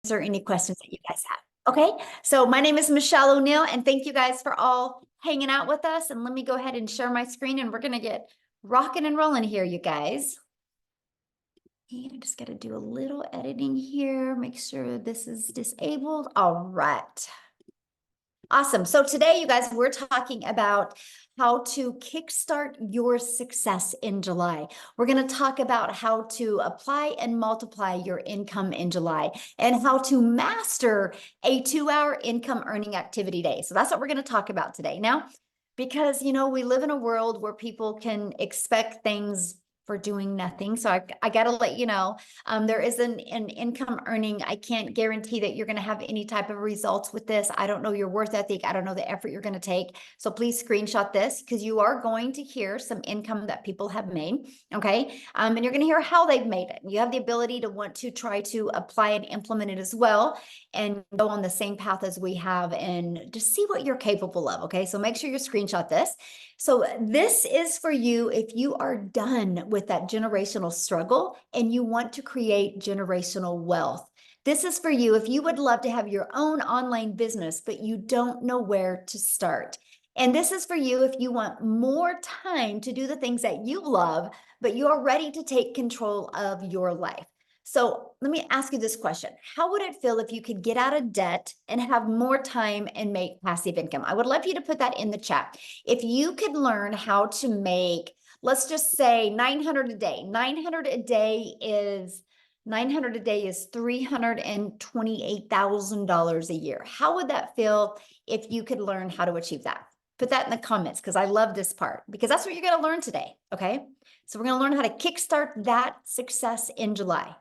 answer any questions that you guys have. Okay, so my name is Michelle O'Neill, and thank you guys for all hanging out with us. And let me go ahead and share my screen, and we're gonna get rocking and rolling here, you guys. And I just got to do a little editing here, make sure this is disabled. All right. Awesome. So today, you guys, we're talking about how to kickstart your success in July. We're going to talk about how to apply and multiply your income in July and how to master a 2-hour income earning activity day. So that's what we're going to talk about today. Now, because, we live in a world where people can expect things for doing nothing. So I got to let you know, there is an income earning. I can't guarantee that you're going to have any type of results with this. I don't know your worth ethic. I don't know the effort you're going to take. So please screenshot this because you are going to hear some income that people have made. Okay. And you're going to hear how they've made it. You have the ability to want to try to apply and implement it as well and go on the same path as we have and just see what you're capable of. Okay. So make sure you screenshot this. So this is for you if you are done with that generational struggle and you want to create generational wealth. This is for you if you would love to have your own online business, but you don't know where to start. And this is for you if you want more time to do the things that you love, but you are ready to take control of your life. So let me ask you this question. How would it feel if you could get out of debt and have more time and make passive income? I would love you to put that in the chat. If you could learn how to make, let's just say 900 a day. 900 a day is $328,000 a year. How would that feel if you could learn how to achieve that? Put that in the comments because I love this part because that's what you're going to learn today. Okay. So we're going to learn how to kickstart that success in July.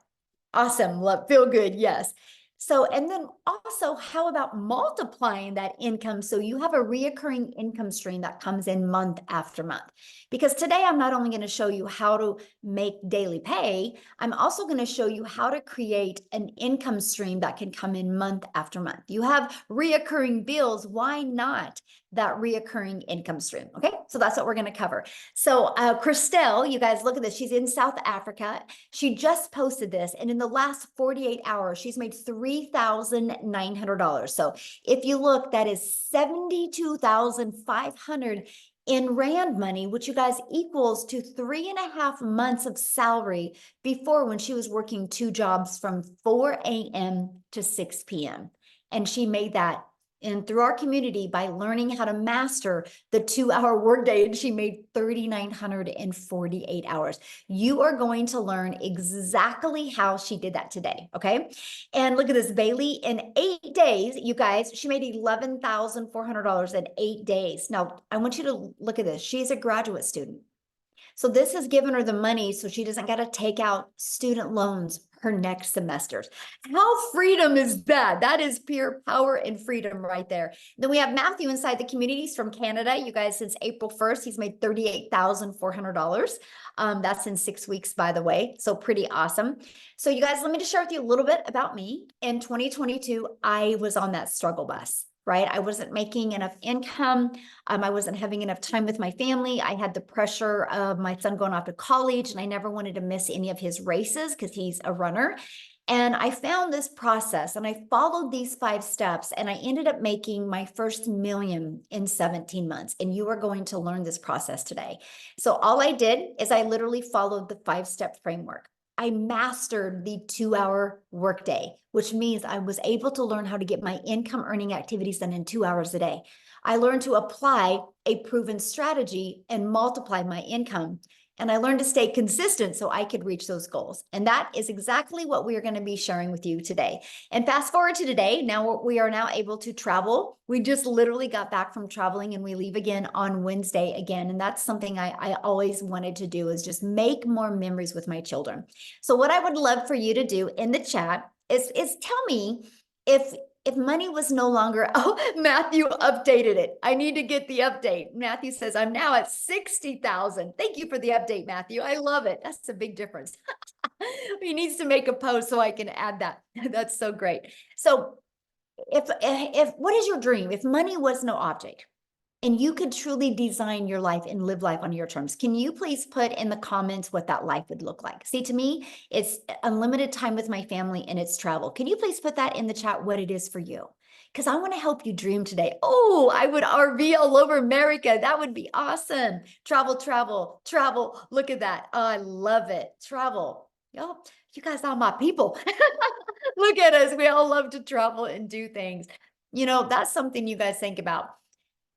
Awesome. Love, feel good. Yes. So, and then also, how about multiplying that income so you have a reoccurring income stream that comes in month after month? Because today I'm not only going to show you how to make daily pay, I'm also going to show you how to create an income stream that can come in month after month. You have reoccurring bills. Why not that reoccurring income stream? Okay, so that's what we're going to cover. So Christelle, you guys look at this. She's in South Africa. She just posted this, and in the last 48 hours, she's made $3,900. So if you look, that is 72,500 in Rand money, which you guys equals to 3.5 months of salary before when she was working 2 jobs from 4 a.m. to 6 p.m. And she made that through our community by learning how to master the 2-hour workday, and she made 3,900 in 48 hours. You are going to learn exactly how she did that today. Okay. And look at this, Bailey, in 8 days, you guys, she made $11,400 in 8 days. Now I want you to look at this. She's a graduate student. So this has given her the money so she doesn't got to take out student loans her next semesters. How freedom is that? That is pure power and freedom right there. Then we have Matthew inside the communities from Canada. You guys, since April 1st, he's made $38,400. That's in 6 weeks, by the way. So pretty awesome. So you guys, let me just share with you a little bit about me. In 2022, I was on that struggle bus. Right? I wasn't making enough income. I wasn't having enough time with my family. I had the pressure of my son going off to college, and I never wanted to miss any of his races because he's a runner. And I found this process and I followed these 5 steps, and I ended up making my first million in 17 months. And you are going to learn this process today. So all I did is I literally followed the 5-step framework. I mastered the 2-hour workday, which means I was able to learn how to get my income earning activities done in 2 hours a day. I learned to apply a proven strategy and multiply my income. And I learned to stay consistent so I could reach those goals. And that is exactly what we are going to be sharing with you today. And fast forward to today, now we are now able to travel. We just literally got back from traveling, and we leave again on Wednesday again. And that's something I always wanted to do, is just make more memories with my children. So what I would love for you to do in the chat is tell me if money was no longer, oh, Matthew updated it. I need to get the update. Matthew says, I'm now at 60,000. Thank you for the update, Matthew. I love it. That's a big difference. He needs to make a post so I can add that. That's so great. So if what is your dream? If money was no object, And you could truly design your life and live life on your terms. Can you please put in the comments what that life would look like? See, to me, it's unlimited time with my family and it's travel. Can you please put that in the chat what it is for you? Because I want to help you dream today. Oh, I would RV all over America. That would be awesome. Travel, travel, travel. Look at that. Oh, I love it. Travel. Oh, you guys are my people. Look at us. We all love to travel and do things. You know, that's something you guys think about.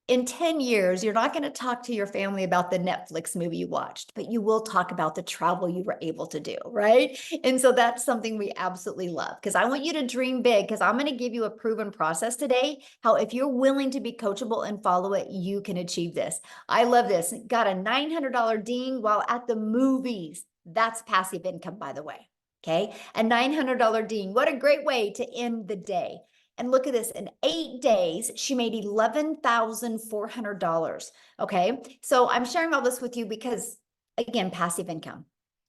In 10 years, you're not going to talk to your family about the Netflix movie you watched, but you will talk about the travel you were able to do, right? And so that's something we absolutely love because I want you to dream big because I'm going to give you a proven process today. How if you're willing to be coachable and follow it, you can achieve this. I love this. Got a $900 ding while at the movies. That's passive income, by the way. Okay. A $900 ding. What a great way to end the day. And look at this, in 8 days, she made $11,400. Okay. So I'm sharing all this with you because, again, passive income,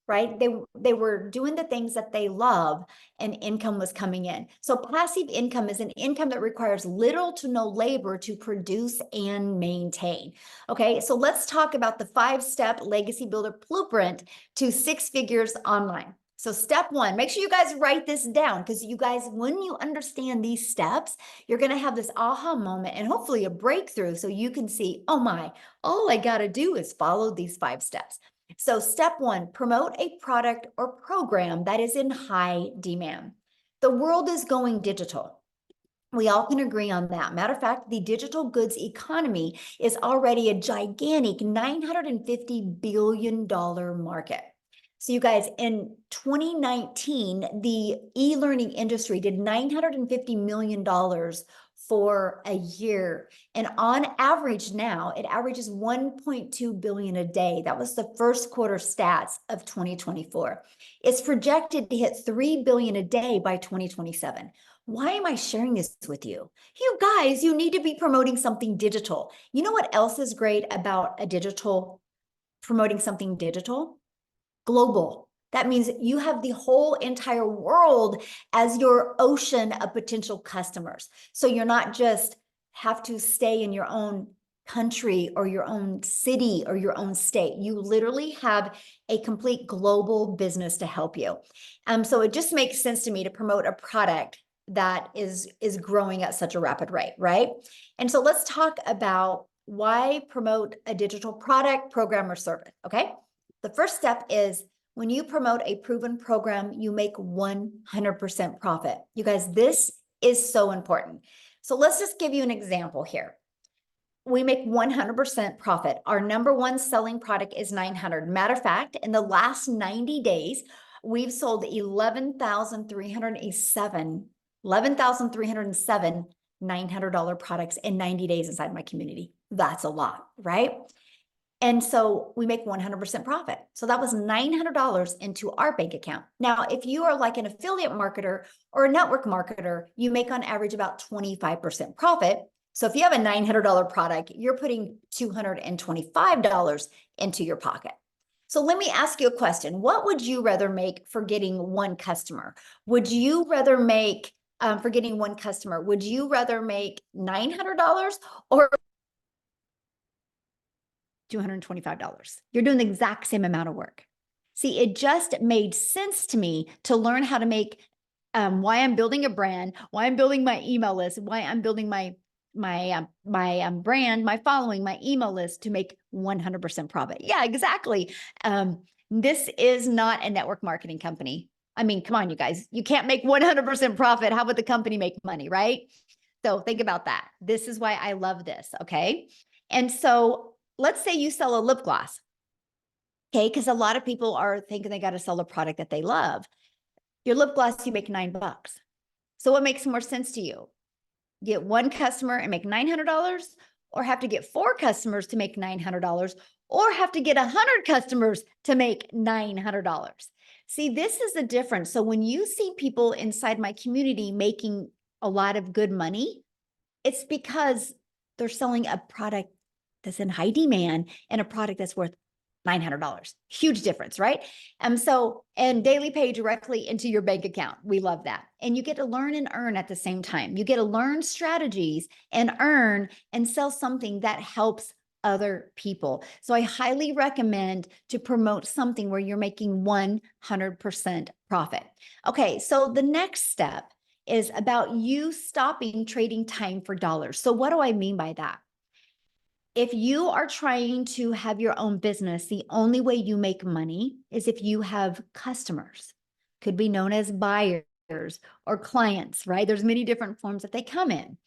right? They were doing the things that they love and income was coming in. So passive income is an income that requires little to no labor to produce and maintain. Okay. So let's talk about the 5-step legacy builder blueprint to 6 figures online. So step 1, make sure you guys write this down because you guys, when you understand these steps, you're going to have this aha moment and hopefully a breakthrough so you can see, oh my, all I got to do is follow these 5 steps. So step 1, promote a product or program that is in high demand. The world is going digital. We all can agree on that. Matter of fact, the digital goods economy is already a gigantic $950 billion market. So you guys, in 2019, the e-learning industry did $950 million for a year. And on average now, it averages 1.2 billion a day. That was the first quarter stats of 2024. It's projected to hit 3 billion a day by 2027. Why am I sharing this with you? You guys, you need to be promoting something digital. You know what else is great about promoting something digital? Global. That means you have the whole entire world as your ocean of potential customers. So you're not just have to stay in your own country or your own city or your own state. You literally have a complete global business to help you. So it just makes sense to me to promote a product that is growing at such a rapid rate, right? And so let's talk about why promote a digital product, program, or service, okay? The first step is when you promote a proven program, you make 100% profit. You guys, this is so important. So let's just give you an example here. We make 100% profit. Our number one selling product is 900. Matter of fact, in the last 90 days, we've sold 11,307 $900 products in 90 days inside my community. That's a lot, right? And so we make 100% profit. So that was $900 into our bank account. Now, if you are like an affiliate marketer or a network marketer, you make on average about 25% profit. So if you have a $900 product, you're putting $225 into your pocket. So let me ask you a question. What would you rather make for getting one customer? Would you rather make, for getting one customer, would you rather make $900 or $225? You're doing the exact same amount of work. See, it just made sense to me to learn how to make, why I'm building a brand, why I'm building my email list, why I'm building my brand, my following, my email list to make 100% profit. Yeah, exactly. This is not a network marketing company. I mean, come on, you guys, you can't make 100% profit. How would the company make money, right? So think about that. This is why I love this. Okay. And so let's say you sell a lip gloss. Okay. Because a lot of people are thinking they got to sell a product that they love. Your lip gloss, you make $9. So what makes more sense to you? Get one customer and make $900, or have to get 4 customers to make $900, or have to get 100 customers to make $900. See, this is the difference. So when you see people inside my community making a lot of good money, it's because they're selling a product that's in high demand and a product that's worth $900. Huge difference, right? And daily pay directly into your bank account. We love that. And you get to learn and earn at the same time. You get to learn strategies and earn and sell something that helps other people. So I highly recommend to promote something where you're making 100% profit. Okay, so the next step is about you stopping trading time for dollars. So what do I mean by that? If you are trying to have your own business, the only way you make money is if you have customers, could be known as buyers or clients, right? There's many different forms that they come in.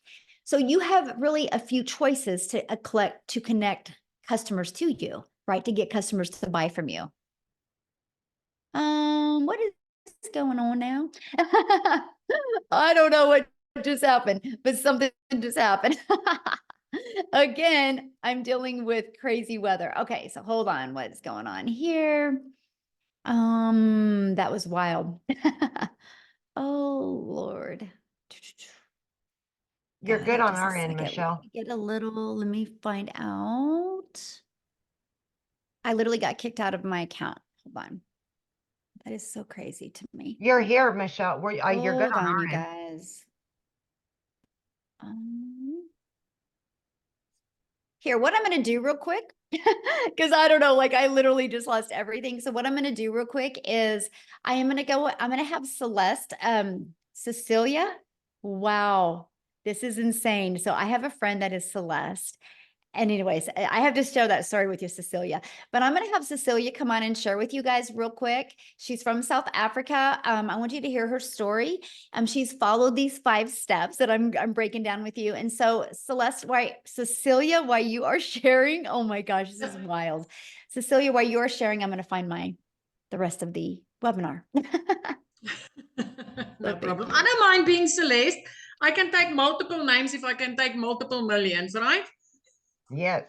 So you have really a few choices to connect customers to you, right? To get customers to buy from you. What is going on now? I don't know what just happened, but something just happened. Again, I'm dealing with crazy weather. Okay, so hold on, what's going on here? That was wild. Oh Lord. You're God, good on just a our end, second. Michelle. Let me find out. I literally got kicked out of my account. Hold on. That is so crazy to me. You're here, Michelle. You're good Hold on on, our you end. guys. Here, what I'm going to do real quick, because I don't know, like I literally just lost everything. So what I'm going to do real quick is I'm going to have Celeste, Cecilia. Wow, this is insane. So I have a friend that is Celeste. And anyways, I have to share that story with you, Cecilia. But I'm going to have Cecilia come on and share with you guys real quick. She's from South Africa. I want you to hear her story. She's followed these 5 steps that I'm breaking down with you. And so, Cecilia, while you are sharing, oh my gosh, this is wild. Cecilia, while you are sharing, I'm going to find the rest of the webinar. No problem. I don't mind being Celeste. I can take multiple names if I can take multiple millions, right? Yes.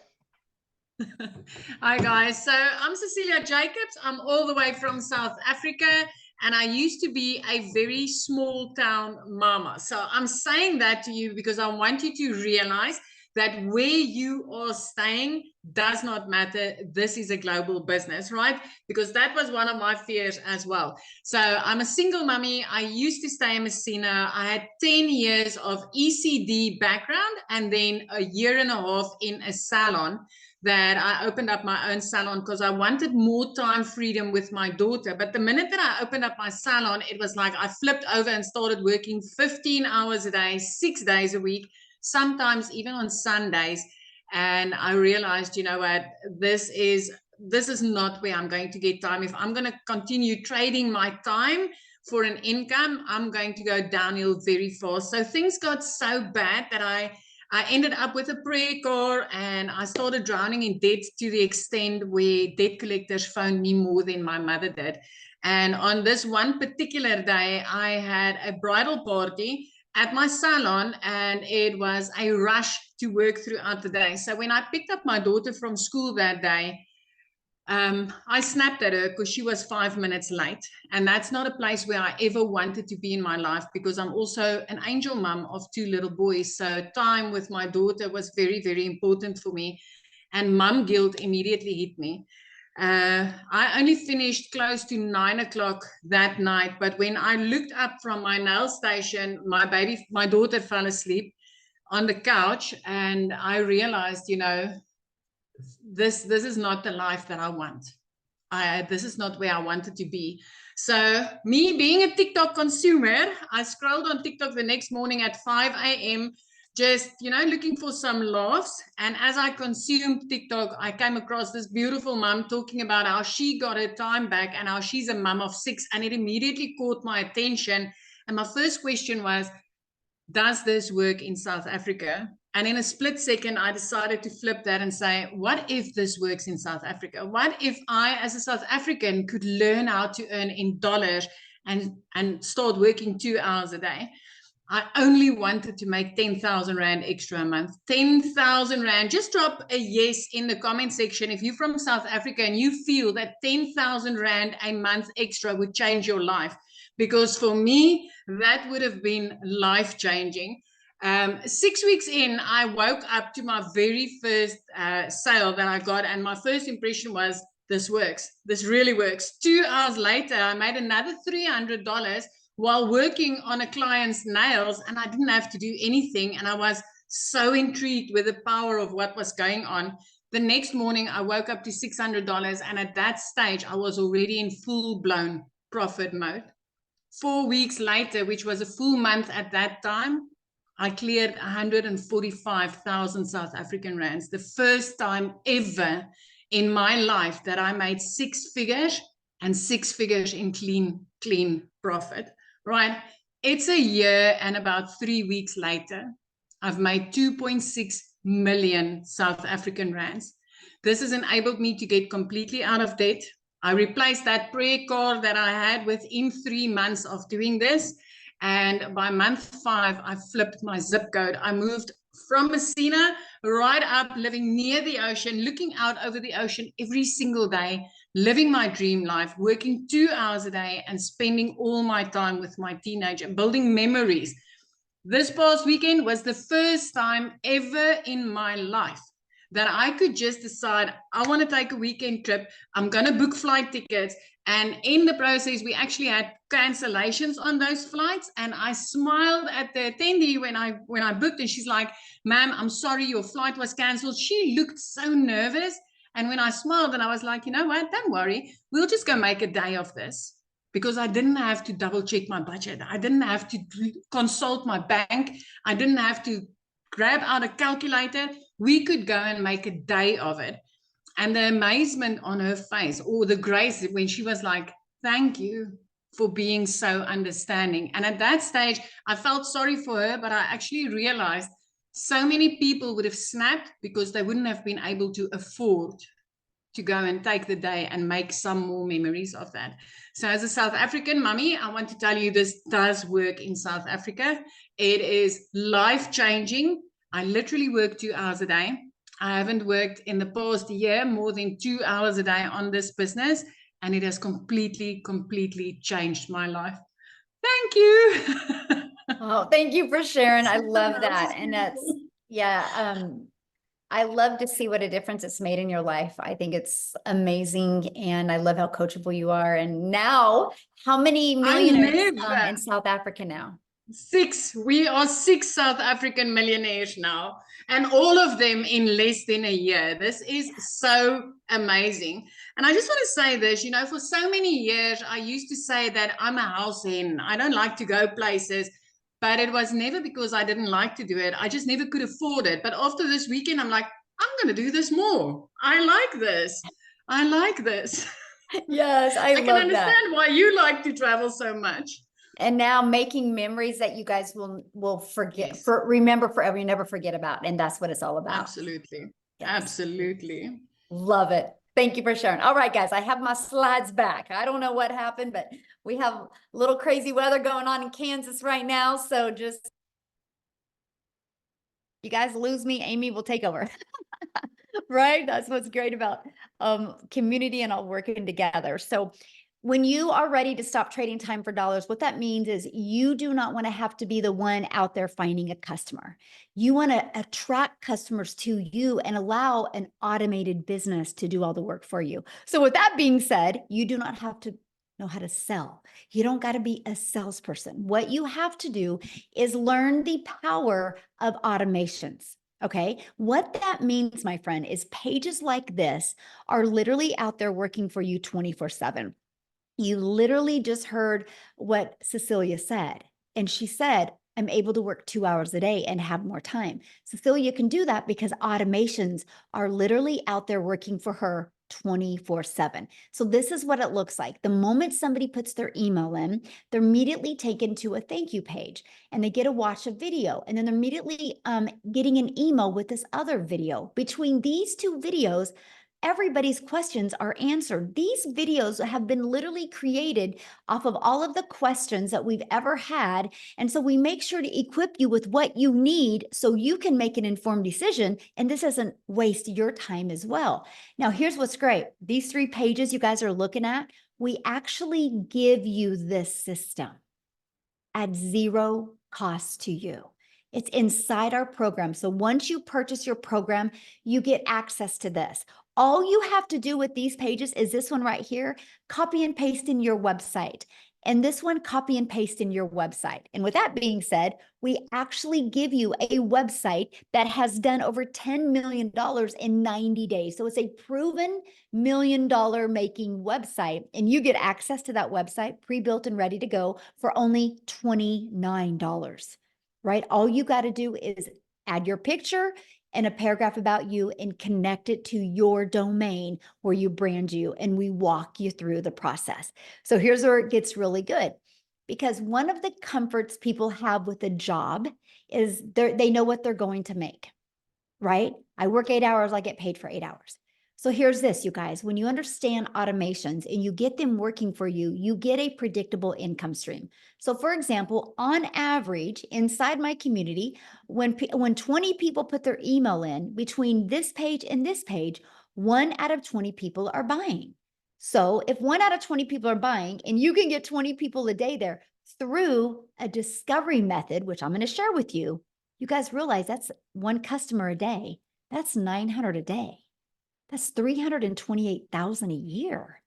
Hi, guys. So I'm Cecilia Jacobs. I'm all the way from South Africa, and I used to be a very small town mama. So I'm saying that to you because I want you to realize that where you are staying does not matter. This is a global business, right? Because that was one of my fears as well. So I'm a single mummy. I used to stay in Messina. I had 10 years of ECD background and then a year and a half in a salon that I opened up my own salon because I wanted more time freedom with my daughter. But the minute that I opened up my salon, it was like I flipped over and started working 15 hours a day, 6 days a week, sometimes even on Sundays. And I realized, you know what, this is not where I'm going to get time. If I'm going to continue trading my time for an income, I'm going to go downhill very fast. So things got so bad that I ended up with a prayer car and I started drowning in debt to the extent where debt collectors phoned me more than my mother did. And on this one particular day, I had a bridal party at my salon and it was a rush to work throughout the day. So when I picked up my daughter from school that day, I snapped at her because she was 5 minutes late. And that's not a place where I ever wanted to be in my life because I'm also an angel mom of 2 little boys. So time with my daughter was very, very important for me. And mom guilt immediately hit me. I only finished close to 9 o'clock that night. But when I looked up from my nail station, my daughter fell asleep on the couch. And I realized, you know, this is not the life that I want. This is not where I wanted to be. So me being a TikTok consumer, I scrolled on TikTok the next morning at 5 a.m. just, you know, looking for some laughs. And as I consumed TikTok, I came across this beautiful mom talking about how she got her time back and how she's a mom of 6. And it immediately caught my attention. And my first question was, does this work in South Africa? And in a split second, I decided to flip that and say, what if this works in South Africa? What if I, as a South African, could learn how to earn in dollars and start working 2 hours a day? I only wanted to make 10,000 Rand extra a month. 10,000 Rand. Just drop a yes in the comment section if you're from South Africa and you feel that 10,000 Rand a month extra would change your life. Because for me, that would have been life-changing. 6 weeks in, I woke up to my very first sale that I got, and my first impression was, this works. This really works. 2 hours later, I made another $300 while working on a client's nails, and I didn't have to do anything. And I was so intrigued with the power of what was going on. The next morning, I woke up to $600. And at that stage, I was already in full-blown profit mode. 4 weeks later, which was a full month at that time, I cleared 145,000 South African rands. The first time ever in my life that I made 6 figures, and 6 figures in clean profit, right? It's a year and about 3 weeks later, I've made 2.6 million South African rands. This has enabled me to get completely out of debt. I replaced that prayer card that I had within 3 months of doing this. And by month 5, I flipped my zip code. I moved from Messina right up, living near the ocean, looking out over the ocean every single day, living my dream life, working 2 hours a day and spending all my time with my teenager, building memories. This past weekend was the first time ever in my life that I could just decide, I want to take a weekend trip. I'm going to book flight tickets. And in the process, we actually had cancellations on those flights. And I smiled at the attendee when I booked, and she's like, "Ma'am, I'm sorry, your flight was canceled." She looked so nervous. And when I smiled, and I was like, "You know what? Don't worry. We'll just go make a day of this." Because I didn't have to double check my budget. I didn't have to consult my bank. I didn't have to grab out a calculator. We could go and make a day of it. And the amazement on her face, or the grace when she was like, "Thank you for being so understanding." And at that stage, I felt sorry for her, but I actually realized so many people would have snapped because they wouldn't have been able to afford to go and take the day and make some more memories of that. So as a South African mummy, I want to tell you this does work in South Africa. It is life-changing. I literally work 2 hours a day. I haven't worked in the past year more than 2 hours a day on this business, and it has completely changed my life. Thank you. Oh, thank you for sharing. I love that. And that's, yeah, I love to see what a difference it's made in your life. I think it's amazing. And I love how coachable you are. And now, how many millionaires in South Africa now? 6. We are 6 South African millionaires now, and all of them in less than a year. This is so amazing. And I just want to say this, you know, for so many years, I used to say that I'm a house hen. I don't like to go places, but it was never because I didn't like to do it. I just never could afford it. But after this weekend, I'm like, I'm going to do this more. I like this. I like this. Yes, I can love understand that. why you like to travel so much. And now making memories that you guys will forget, Yes. remember forever, you never forget about. And that's what it's all about. Absolutely. Yes. Absolutely. Love it. Thank you for sharing. All right, guys, I have my slides back. I don't know what happened, but we have a little crazy weather going on in Kansas right now. So just, you guys lose me, Amy will take over. Right? That's what's great about community and all working together. So when you are ready to stop trading time for dollars, what that means is you do not want to have to be the one out there finding a customer. You want to attract customers to you and allow an automated business to do all the work for you. So with that being said, you do not have to know how to sell. You don't got to be a salesperson. What you have to do is learn the power of automations. Okay. What that means, my friend, is pages like this are literally out there working for you 24/7. You literally just heard what Cecilia said. And she said, I'm able to work 2 hours a day and have more time. Cecilia can do that because automations are literally out there working for her 24/7. So this is what it looks like. The moment somebody puts their email in, they're immediately taken to a thank you page and they get to watch a video, and then they're immediately getting an email with this other video. Between these 2 videos, everybody's questions are answered. These videos have been literally created off of all of the questions that we've ever had. And so we make sure to equip you with what you need so you can make an informed decision. And this doesn't waste your time as well. Now, here's what's great. These 3 pages you guys are looking at, we actually give you this system at 0 cost to you. It's inside our program. So once you purchase your program, you get access to this. All you have to do with these pages is this one right here, copy and paste in your website. And this one, copy and paste in your website. And with that being said, we actually give you a website that has done over $10 million in 90 days. So it's a proven $1 million making website. And you get access to that website pre-built and ready to go for only $29, right? All you got to do is add your picture and a paragraph about you and connect it to your domain where you brand you, and we walk you through the process. So here's where it gets really good, because one of the comforts people have with a job is they know what they're going to make, right? I work 8 hours, I get paid for 8 hours. So here's this, you guys, when you understand automations and you get them working for you, you get a predictable income stream. So for example, on average, inside my community, when 20 people put their email in between this page and this page, 1 out of 20 people are buying. So if 1 out of 20 people are buying and you can get 20 people a day there through a discovery method, which I'm going to share with you, you guys realize that's 1 customer a day. That's 900 a day. That's 328,000 a year.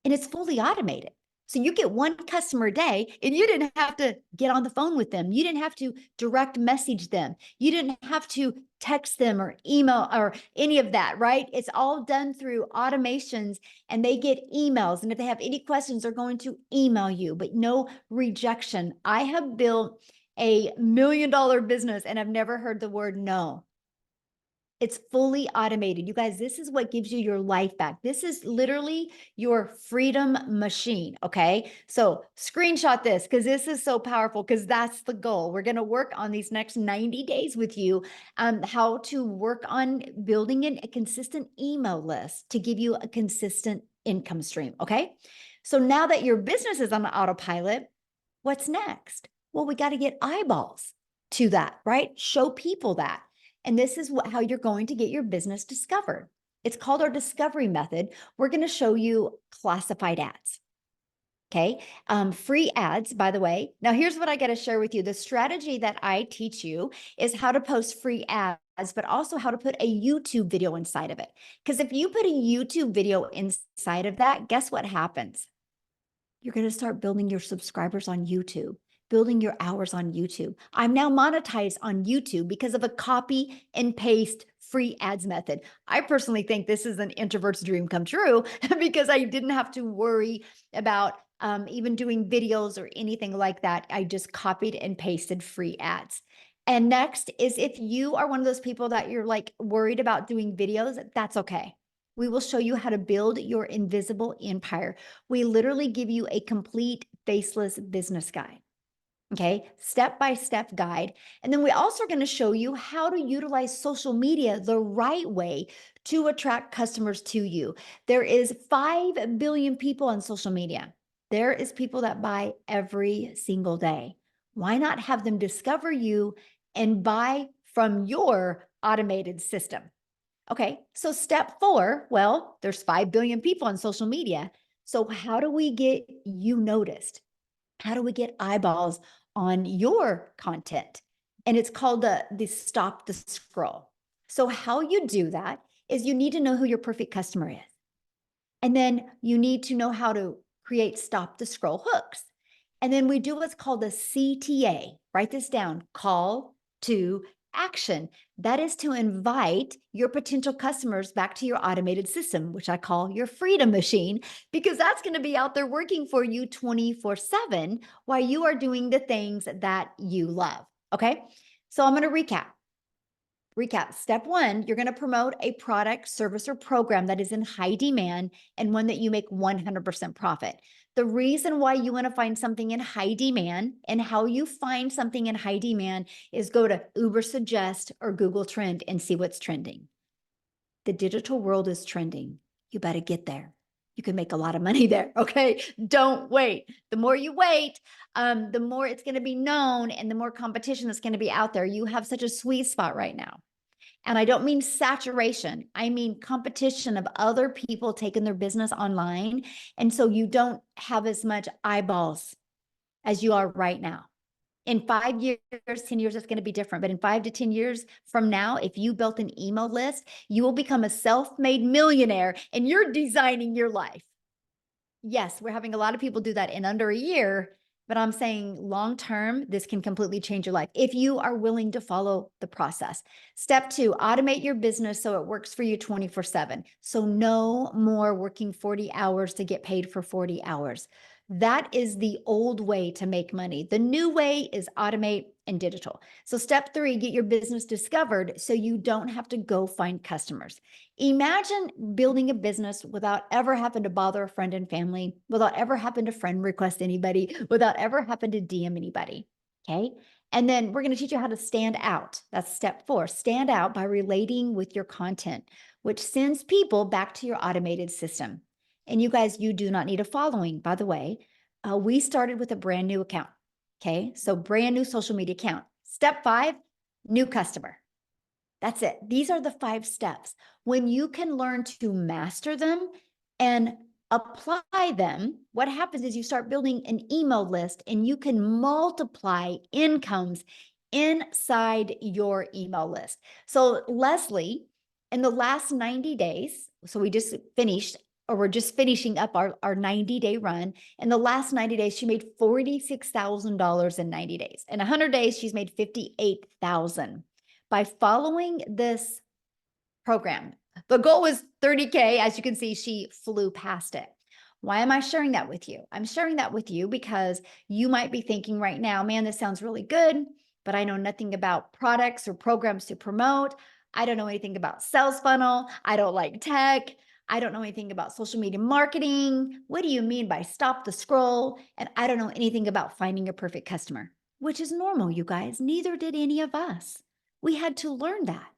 And it's fully automated. So you get 1 customer a day and you didn't have to get on the phone with them. You didn't have to direct message them. You didn't have to text them or email or any of that, right? It's all done through automations, and they get emails. And if they have any questions, they're going to email you, but no rejection. I have built a $1 million business and I've never heard the word no. It's fully automated. You guys, this is what gives you your life back. This is literally your freedom machine, okay? So screenshot this because this is so powerful, because that's the goal. We're going to work on these next 90 days with you, how to work on building a consistent email list to give you a consistent income stream, okay? So now that your business is on autopilot, what's next? Well, we got to get eyeballs to that, right? Show people that. And this is how you're going to get your business discovered. It's called our discovery method. We're going to show you classified ads. Okay. Free ads, by the way. Now, here's what I got to share with you. The strategy that I teach you is how to post free ads, but also how to put a YouTube video inside of it. Because if you put a YouTube video inside of that, guess what happens? You're going to start building your subscribers on YouTube, building your hours on YouTube. I'm now monetized on YouTube because of a copy and paste free ads method. I personally think this is an introvert's dream come true because I didn't have to worry about even doing videos or anything like that. I just copied and pasted free ads. And next is, if you are one of those people that you're like worried about doing videos, that's okay. We will show you how to build your invisible empire. We literally give you a complete faceless business guide. Okay, step-by-step guide. And then we also are going to show you how to utilize social media the right way to attract customers to you. There is 5 billion people on social media. There is people that buy every single day. Why not have them discover you and buy from your automated system? Okay, so step 4, well, there's 5 billion people on social media. So how do we get you noticed? How do we get eyeballs on your content? And it's called the stop the scroll. So how you do that is you need to know who your perfect customer is. And then you need to know how to create stop the scroll hooks. And then we do what's called the CTA. Write this down: call to action. That is to invite your potential customers back to your automated system, which I call your freedom machine, because that's going to be out there working for you 24/7 while you are doing the things that you love. Okay. So I'm going to recap. Step 1, you're going to promote a product, service, or program that is in high demand and one that you make 100% profit. The reason why you want to find something in high demand and how you find something in high demand is go to Ubersuggest or Google Trend and see what's trending. The digital world is trending. You better get there. You can make a lot of money there. Okay. Don't wait. The more you wait, the more it's going to be known and the more competition that's going to be out there. You have such a sweet spot right now. And I don't mean saturation. I mean competition of other people taking their business online. And so you don't have as much eyeballs as you are right now. In 5 years, 10 years, it's going to be different. But in 5 to 10 years from now, if you built an email list, you will become a self-made millionaire and you're designing your life. Yes, we're having a lot of people do that in under a year, but I'm saying long term, this can completely change your life if you are willing to follow the process. Step 2, automate your business so it works for you 24/7. So no more working 40 hours to get paid for 40 hours. That is the old way to make money. The new way is automate and digital. So step 3, get your business discovered so you don't have to go find customers. Imagine building a business without ever having to bother a friend and family, without ever having to friend request anybody, without ever having to DM anybody. Okay. And then we're going to teach you how to stand out. That's step 4. Stand out by relating with your content, which sends people back to your automated system. And you guys, you do not need a following, by the way. We started with a brand new account. Okay. So brand new social media account. Step 5, new customer. That's it. These are the 5 steps. When you can learn to master them and apply them, what happens is you start building an email list and you can multiply incomes inside your email list. So Leslie, in the last 90 days, so we just finished, or we're just finishing up our 90-day run. In the last 90 days, she made $46,000 in 90 days. In 100 days, she's made $58,000 by following this program. The goal was 30K. As you can see, she flew past it. Why am I sharing that with you? I'm sharing that with you because you might be thinking right now, man, this sounds really good, but I know nothing about products or programs to promote. I don't know anything about sales funnel. I don't like tech. I don't know anything about social media marketing. What do you mean by stop the scroll? And I don't know anything about finding a perfect customer, which is normal, you guys. Neither did any of us. We had to learn that.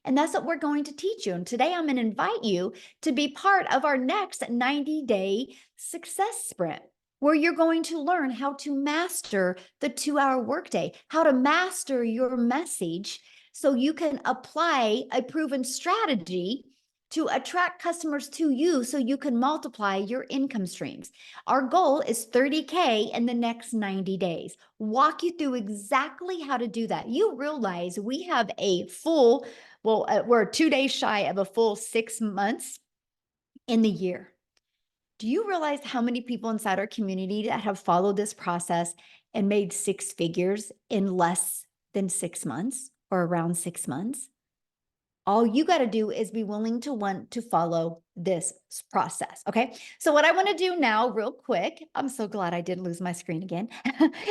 And that's what we're going to teach you. And today I'm going to invite you to be part of our next 90-day success sprint, where you're going to learn how to master the 2-hour workday, how to master your message so you can apply a proven strategy to attract customers to you so you can multiply your income streams. Our goal is 30K in the next 90 days. Walk you through exactly how to do that. You realize we have a full, we're 2 days shy of a full 6 months in the year. Do you realize how many people inside our community that have followed this process and made 6 figures in less than 6 months or around 6 months? All you got to do is be willing to want to follow this process. Okay. So what I want to do now real quick, I'm so glad I didn't lose my screen again,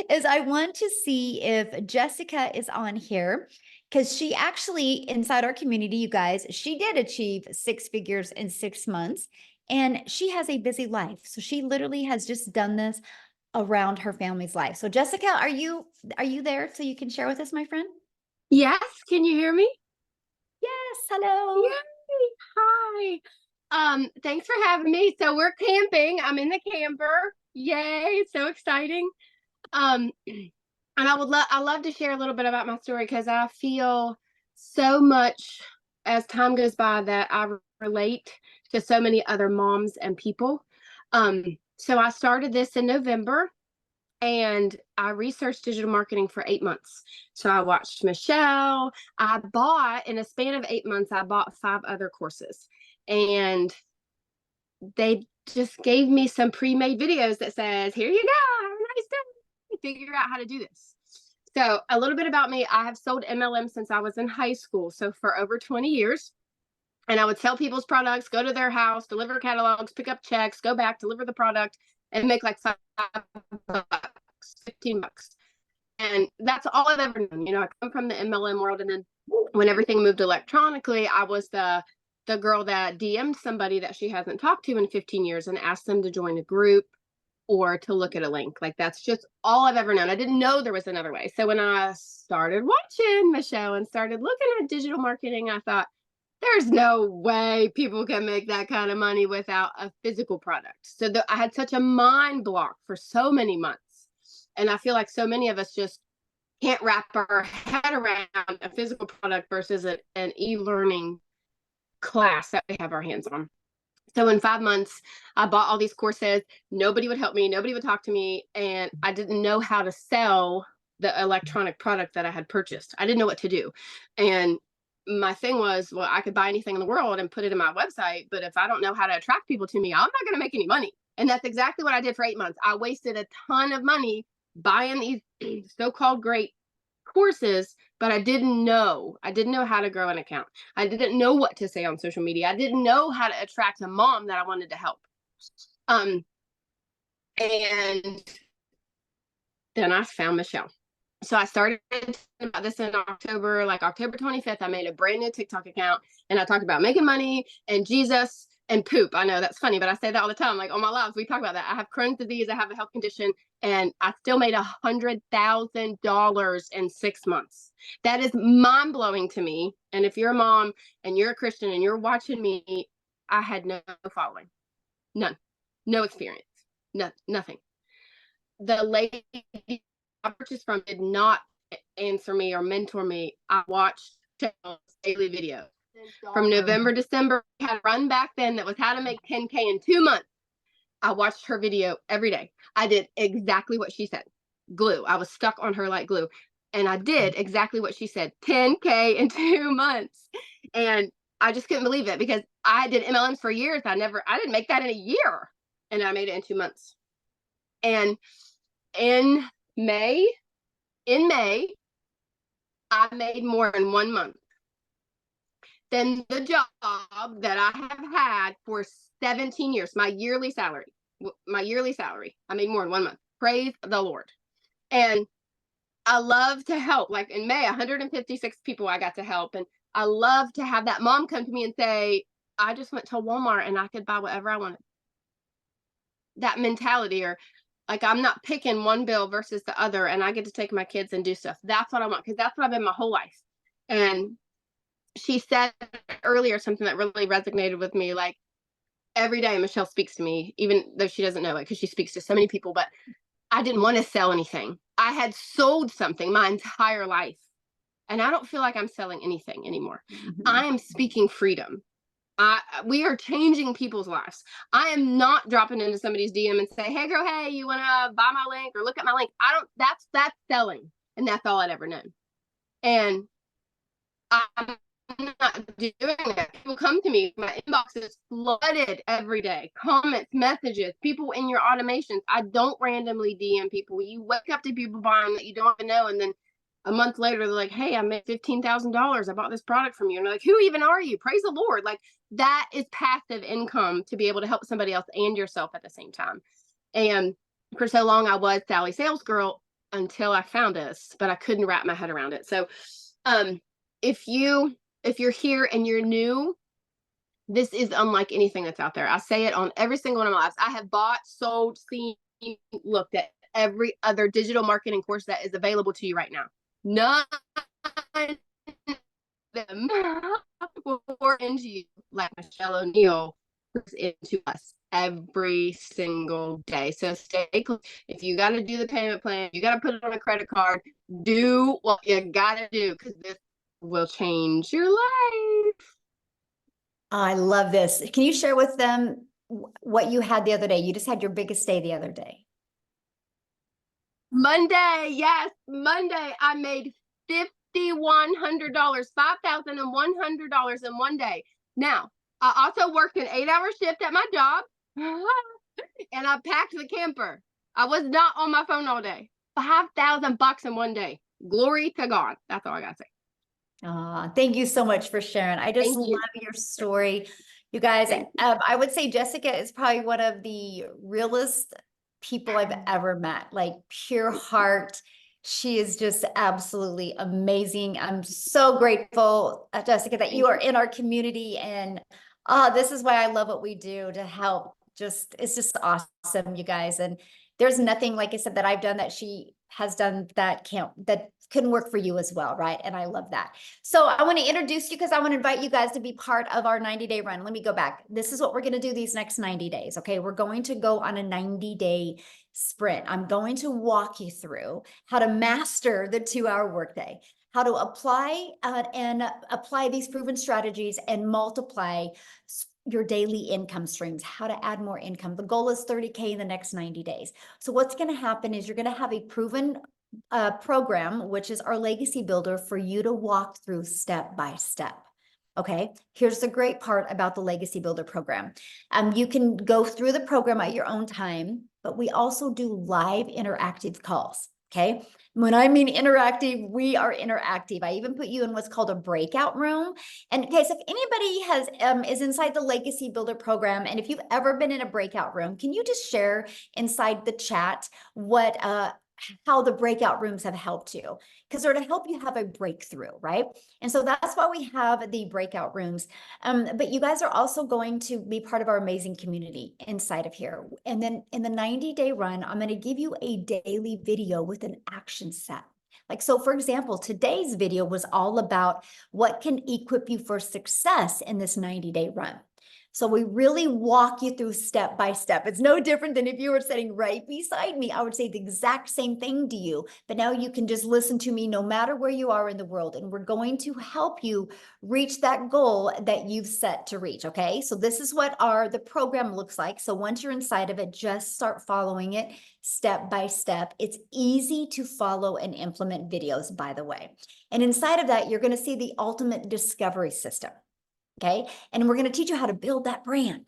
is I want to see if Jessica is on here, because she actually, inside our community, you guys, she did achieve 6 figures in 6 months and she has a busy life. So she literally has just done this around her family's life. So Jessica, are you there so you can share with us, my friend? Yes, can you hear me? Yes, hello. Yay! Hi. Thanks for having me. So we're camping. I'm in the camper. Yay, so exciting. And I love to share a little bit about my story because I feel so much as time goes by that I relate to so many other moms and people. So I started this in November. And I researched digital marketing for 8 months. So I watched Michelle. I bought, in a span of 8 months, I bought 5 other courses. And they just gave me some pre-made videos that says, here you go, have a nice day. Figure out how to do this. So a little bit about me. I have sold MLM since I was in high school. So for over 20 years. And I would sell people's products, go to their house, deliver catalogs, pick up checks, go back, deliver the product, and make like $5, $15. And that's all I've ever known. You know, I come from the MLM world. And then when everything moved electronically, I was the girl that DM'd somebody that she hasn't talked to in 15 years and asked them to join a group or to look at a link. Like, that's just all I've ever known. I didn't know there was another way. So when I started watching Michelle and started looking at digital marketing, I thought, there's no way people can make that kind of money without a physical product. So I had such a mind block for so many months. And I feel like so many of us just can't wrap our head around a physical product versus an e-learning class that we have our hands on. So in 5 months, I bought all these courses. Nobody would help me. Nobody would talk to me. And I didn't know how to sell the electronic product that I had purchased. I didn't know what to do. And my thing was, well, I could buy anything in the world and put it in my website, but if I don't know how to attract people to me, I'm not going to make any money. And that's exactly what I did for 8 months. I wasted a ton of money buying these so-called great courses, but I didn't know how to grow an account. I didn't know what to say on social media. I didn't know how to attract a mom that I wanted to help. And then I found Michelle. So I started about this in October, like October 25th, I made a brand new TikTok account and I talked about making money and Jesus and poop. I know that's funny, but I say that all the time. Like on my lives, we talk about that. I have Crohn's disease, I have a health condition, and I still made $100,000 in 6 months. That is mind blowing to me. And if you're a mom and you're a Christian and you're watching me, I had no following, none, no experience, nothing. The lady I purchased from did not answer me or mentor me. I watched daily videos from November, December. I had a run back then that was how to make 10K in 2 months. I watched her video every day. I did exactly what she said. Glue. I was stuck on her like glue. And I did exactly what she said. 10K in 2 months. And I just couldn't believe it because I did MLMs for years. I didn't make that in a year. And I made it in 2 months. And in May, I made more in 1 month than the job that I have had for 17 years. My yearly salary, I made more in 1 month. Praise the Lord. And I love to help. Like in May, 156 people I got to help. And I love to have that mom come to me and say, I just went to Walmart and I could buy whatever I wanted. That mentality, or like I'm not picking one bill versus the other and I get to take my kids and do stuff. That's what I want because that's what I've been my whole life. And she said earlier something that really resonated with me. Like every day Michelle speaks to me, even though she doesn't know it because she speaks to so many people, but I didn't want to sell anything. I had sold something my entire life and I don't feel like I'm selling anything anymore. I am speaking freedom. We are changing people's lives. I am not dropping into somebody's DM and say, hey girl, hey, you want to buy my link or look at my link? That's selling. And that's all I'd ever known. And I'm not doing that. People come to me, my inbox is flooded every day. Comments, messages, people in your automations. I don't randomly DM people. You wake up to people buying that you don't even know. And then a month later, they're like, hey, I made $15,000. I bought this product from you. And they're like, who even are you? Praise the Lord. Like that is passive income to be able to help somebody else and yourself at the same time. And for so long, I was Sally Sales Girl until I found this, but I couldn't wrap my head around it. So if you're here and you're new, this is unlike anything that's out there. I say it on every single one of my lives. I have bought, sold, seen, looked at every other digital marketing course that is available to you right now. None of them will pour into you like Michelle O'Neill puts into us every single day. So stay close. If you got to do the payment plan, you got to put it on a credit card, do what you got to do because this will change your life. I love this. Can you share with them what you had the other day? You just had your biggest day the other day. Monday, yes, Monday, I made $5,100, $5,100 in 1 day. Now, I also worked an 8-hour shift at my job, and I packed the camper. I was not on my phone all day. $5,000 in 1 day. Glory to God. That's all I gotta say. Thank you so much for sharing. I just Thank you. love your story. You guys, I would say Jessica is probably one of the realest people I've ever met, like pure heart. She is just absolutely amazing. I'm so grateful, Jessica, that you are in our community. And this is why I love what we do to help. It's just awesome, you guys. And there's nothing, like I said, that I've done that she has done that couldn't work for you as well, right? And I love that. So I want to introduce you because I want to invite you guys to be part of our 90-day run. Let me go back. This is what we're going to do these next 90 days. Okay. We're going to go on a 90-day sprint. I'm going to walk you through how to master the 2-hour workday, how to apply these proven strategies and multiply your daily income streams, how to add more income. The goal is 30K in the next 90 days. So what's going to happen is you're going to have a proven program, which is our legacy builder for you to walk through step by step. Okay, here's the great part about the Legacy Builder program. You can go through the program at your own time, but we also do live interactive calls. Okay, when I mean interactive, we are interactive. I even put you in what's called a breakout room. And in case if anybody is inside the Legacy Builder program, and if you've ever been in a breakout room, can you just share inside the chat what how the breakout rooms have helped you, because they're to help you have a breakthrough, right? And so that's why we have the breakout rooms. But you guys are also going to be part of our amazing community inside of here. And then in the 90-day run, I'm going to give you a daily video with an action set. Like, so for example, today's video was all about what can equip you for success in this 90-day run. So we really walk you through step by step. It's no different than if you were sitting right beside me. I would say the exact same thing to you, but now you can just listen to me no matter where you are in the world. And we're going to help you reach that goal that you've set to reach. Okay. So this is what the program looks like. So once you're inside of it, just start following it step by step. It's easy to follow and implement videos, by the way. And inside of that, you're going to see the ultimate discovery system. Okay. And we're going to teach you how to build that brand.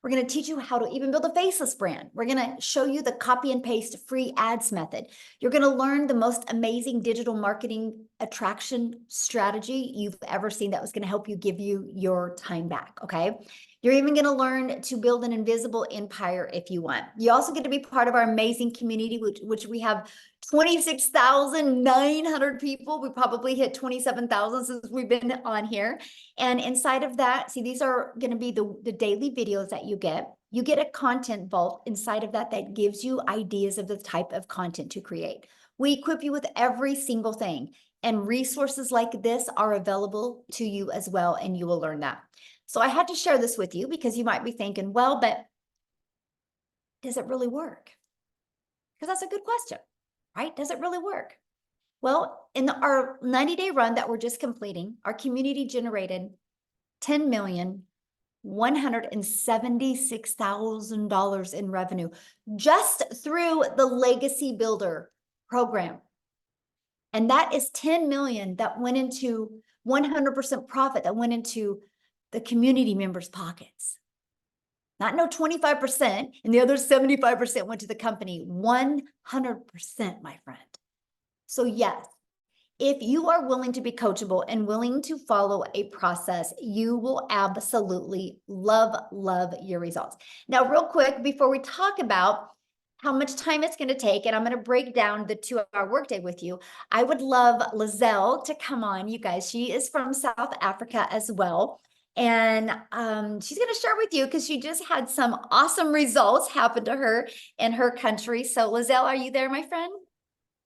We're going to teach you how to even build a faceless brand. We're going to show you the copy and paste free ads method. You're going to learn the most amazing digital marketing attraction strategy you've ever seen that was going to help you give you your time back. Okay. You're even going to learn to build an invisible empire if you want. You also get to be part of our amazing community, which we have 26,900 people. We probably hit 27,000 since we've been on here. And inside of that, see, these are going to be the daily videos that you get. You get a content vault inside of that gives you ideas of the type of content to create. We equip you with every single thing, and resources like this are available to you as well, and you will learn that. So I had to share this with you because you might be thinking, well, but does it really work? Because that's a good question, right? Does it really work? Well, in our 90-day run that we're just completing, our community generated $10,176,000 in revenue just through the Legacy Builder program. And that is 10 million that went into 100% profit that went into the community members' pockets. Not no 25%, and the other 75% went to the company. 100%, my friend. So yes, if you are willing to be coachable and willing to follow a process, you will absolutely love your results. Now, real quick, before we talk about how much time it's going to take, and I'm going to break down the 2-hour workday with you, I would love Lizelle to come on, you guys. She is from South Africa as well. And she's going to share with you because she just had some awesome results happen to her in her country. So Lizelle, are you there, my friend?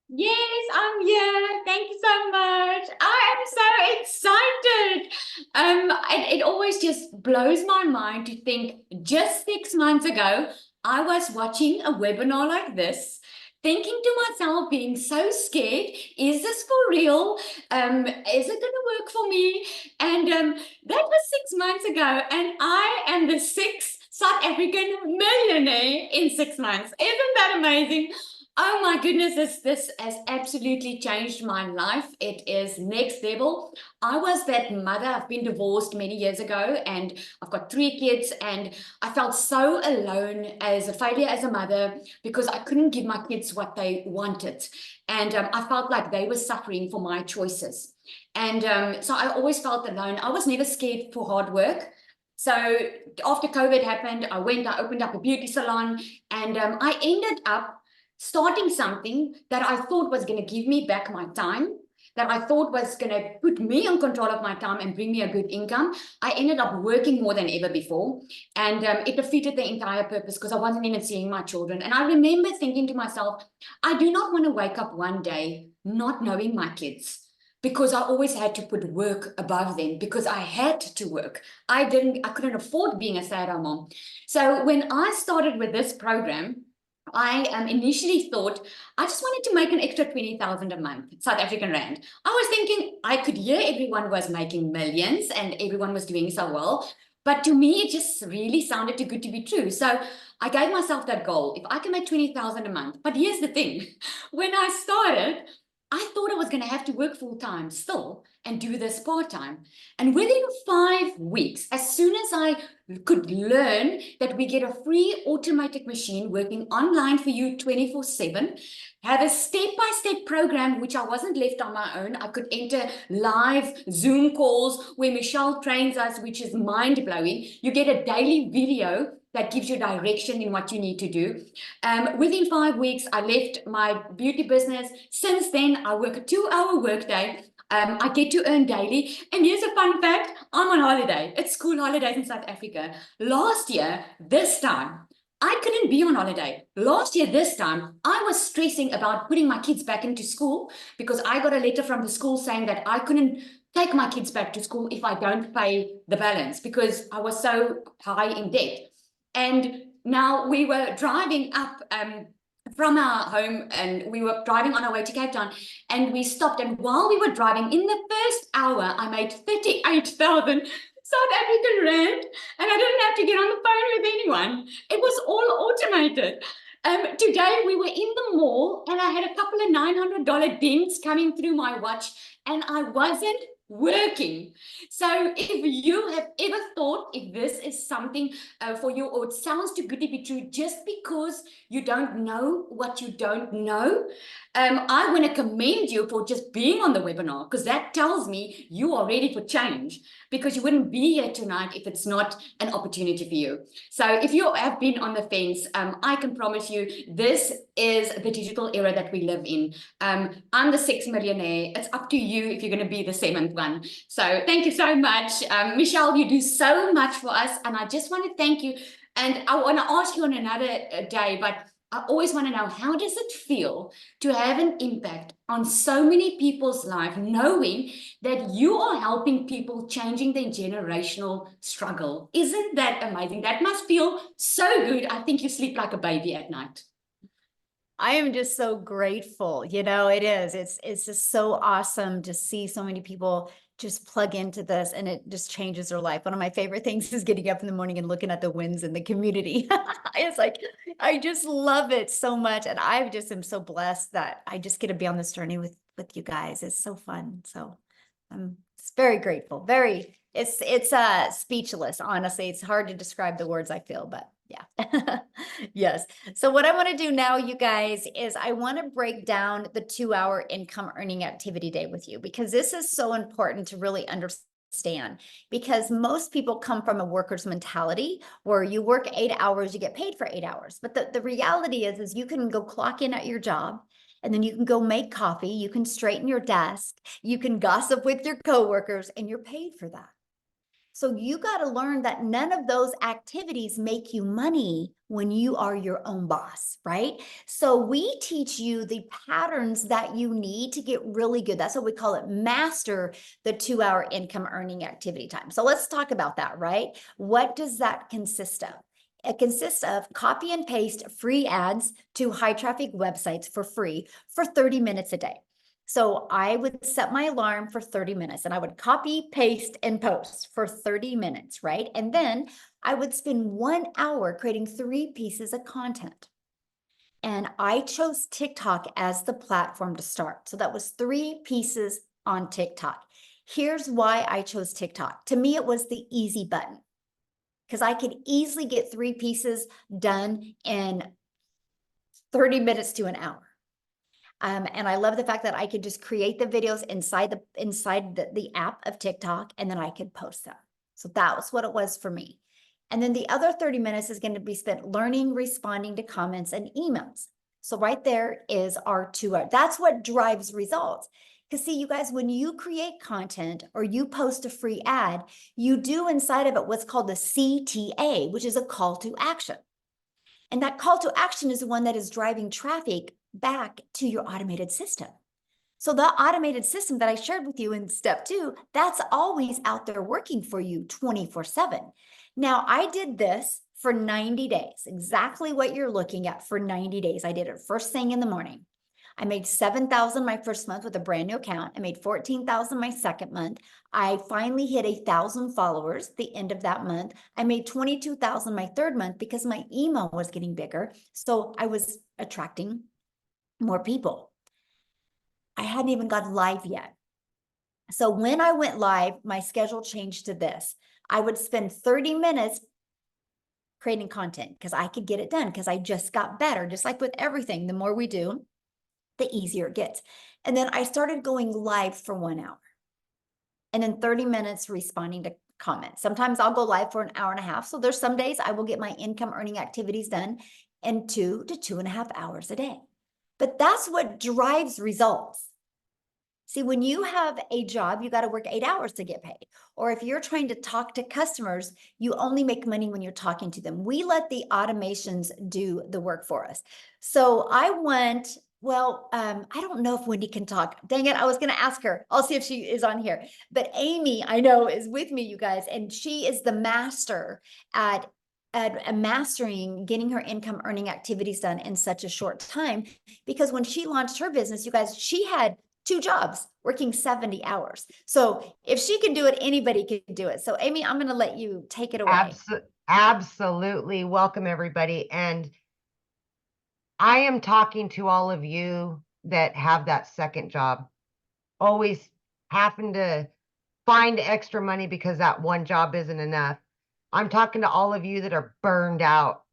Yes, I'm here. Thank you so much. I am so excited. It always just blows my mind to think just 6 months ago, I was watching a webinar like this, thinking to myself, being so scared, is this for real? Is it going to work for me? And that was 6 months ago, and I am the 6th South African millionaire in 6 months. Isn't that amazing? Oh my goodness, this has absolutely changed my life. It is next level. I was that mother. I've been divorced many years ago, and I've got 3 kids, and I felt so alone as a failure as a mother because I couldn't give my kids what they wanted. And I felt like they were suffering for my choices. And so I always felt alone. I was never scared for hard work. So after COVID happened, I opened up a beauty salon, and I ended up starting something that I thought was going to give me back my time, that I thought was going to put me in control of my time and bring me a good income. I ended up working more than ever before, and it defeated the entire purpose because I wasn't even seeing my children. And I remember thinking to myself, I do not want to wake up one day not knowing my kids, because I always had to put work above them because I had to work. I couldn't afford being a stay-at-home mom. So when I started with this program, I initially thought I just wanted to make an extra 20,000 a month, South African rand. I was thinking I could hear everyone was making millions and everyone was doing so well, But to me, it just really sounded too good to be true. So I gave myself that goal. If I can make 20,000 a month. But here's the thing. When I started, I thought I was going to have to work full time still and do this part time. And within 5 weeks, as soon as I could learn that we get a free automated machine working online for you 24/7, have a step-by-step program, which I wasn't left on my own. I could enter live Zoom calls where Michelle trains us, which is mind-blowing. You get a daily video that gives you direction in what you need to do. Within 5 weeks, I left my beauty business. Since then, I work a 2-hour workday. I get to earn daily. And here's a fun fact. I'm on holiday. It's school holidays in South Africa. Last year, this time, I couldn't be on holiday. Last year, this time, I was stressing about putting my kids back into school because I got a letter from the school saying that I couldn't take my kids back to school if I don't pay the balance because I was so high in debt. And now we were driving up from our home and we were driving on our way to Cape Town and we stopped. And while we were driving, in the first hour, I made 38,000 South African rand, and I didn't have to get on the phone with anyone. It was all automated. Today we were in the mall and I had a couple of $900 dings coming through my watch and I wasn't working. So if you have ever thought if this is something for you or it sounds too good to be true just because you don't know what you don't know, I want to commend you for just being on the webinar because that tells me you are ready for change because you wouldn't be here tonight if it's not an opportunity for you. So if you have been on the fence, I can promise you this is the digital era that we live in. I'm the 6th millionaire. It's up to you if you're going to be the 7th one. So thank you so much. Michelle, you do so much for us. And I just want to thank you. And I want to ask you on another day, but I always want to know, how does it feel to have an impact on so many people's life, knowing that you are helping people changing their generational struggle? Isn't that amazing? That must feel so good. I think you sleep like a baby at night. I am just so grateful. You know, it is. It's just so awesome to see so many people just plug into this and it just changes their life. One of my favorite things is getting up in the morning and looking at the wins in the community. It's like, I just love it so much. And I just am so blessed that I just get to be on this journey with you guys. It's so fun. So I'm very grateful. It's speechless, honestly. It's hard to describe the words I feel, but yeah. Yes. So what I want to do now, you guys, is I want to break down the 2-hour income earning activity day with you, because this is so important to really understand, because most people come from a worker's mentality where you work 8 hours, you get paid for 8 hours. But the reality is you can go clock in at your job, and then you can go make coffee, you can straighten your desk, you can gossip with your coworkers, and you're paid for that. So you got to learn that none of those activities make you money when you are your own boss, right? So we teach you the patterns that you need to get really good. That's what we call it, master the 2-hour income earning activity time. So let's talk about that, right? What does that consist of? It consists of copy and paste free ads to high traffic websites for free for 30 minutes a day. So I would set my alarm for 30 minutes and I would copy, paste, and post for 30 minutes, right? And then I would spend 1 hour creating 3 pieces of content. And I chose TikTok as the platform to start. So that was 3 pieces on TikTok. Here's why I chose TikTok. To me, it was the easy button, because I could easily get 3 pieces done in 30 minutes to an hour. And I love the fact that I could just create the videos inside the app of TikTok, and then I could post them. So that was what it was for me. And then the other 30 minutes is going to be spent learning, responding to comments and emails. So right there is our 2 hours. That's what drives results. Because see, you guys, when you create content or you post a free ad, you do inside of it what's called the CTA, which is a call to action. And that call to action is the one that is driving traffic back to your automated system. So the automated system that I shared with you in step 2, that's always out there working for you 24/7. Now, I did this for 90 days, exactly what you're looking at for 90 days. I did it first thing in the morning. I made 7,000 my first month with a brand new account. I made 14,000 my second month. I finally hit 1,000 followers the end of that month. I made 22,000 my third month because my email was getting bigger. So I was attracting more people. I hadn't even got live yet. So when I went live, my schedule changed to this. I would spend 30 minutes creating content because I could get it done because I just got better. Just like with everything, the more we do, the easier it gets. And then I started going live for 1 hour and then 30 minutes responding to comments. Sometimes I'll go live for an hour and a half. So there's some days I will get my income earning activities done in 2 to 2.5 hours a day. But that's what drives results. See, when you have a job, you got to work 8 hours to get paid. Or if you're trying to talk to customers, you only make money when you're talking to them. We let the automations do the work for us. So I went, I don't know if Wendy can talk. Dang it, I was going to ask her. I'll see if she is on here. But Amy, I know, is with me, you guys, and she is the master at mastering getting her income earning activities done in such a short time. Because when she launched her business, you guys, she had 2 jobs working 70 hours. So if she can do it, anybody can do it. So Amy, I'm going to let you take it away. Absolutely. Welcome, everybody. And I am talking to all of you that have that second job, always having to find extra money because that one job isn't enough. I'm talking to all of you that are burned out.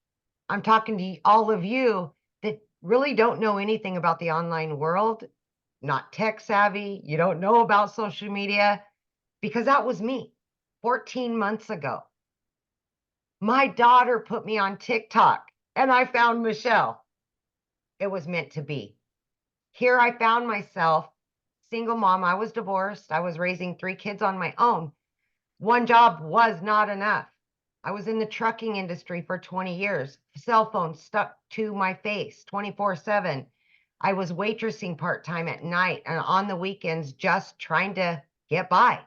I'm talking to all of you that really don't know anything about the online world, not tech savvy. You don't know about social media, because that was me 14 months ago. My daughter put me on TikTok and I found Michelle. It was meant to be. Here I found myself, single mom. I was divorced. I was raising 3 kids on my own. One job was not enough. I was in the trucking industry for 20 years. Cell phone stuck to my face 24/7. I was waitressing part-time at night and on the weekends, just trying to get by.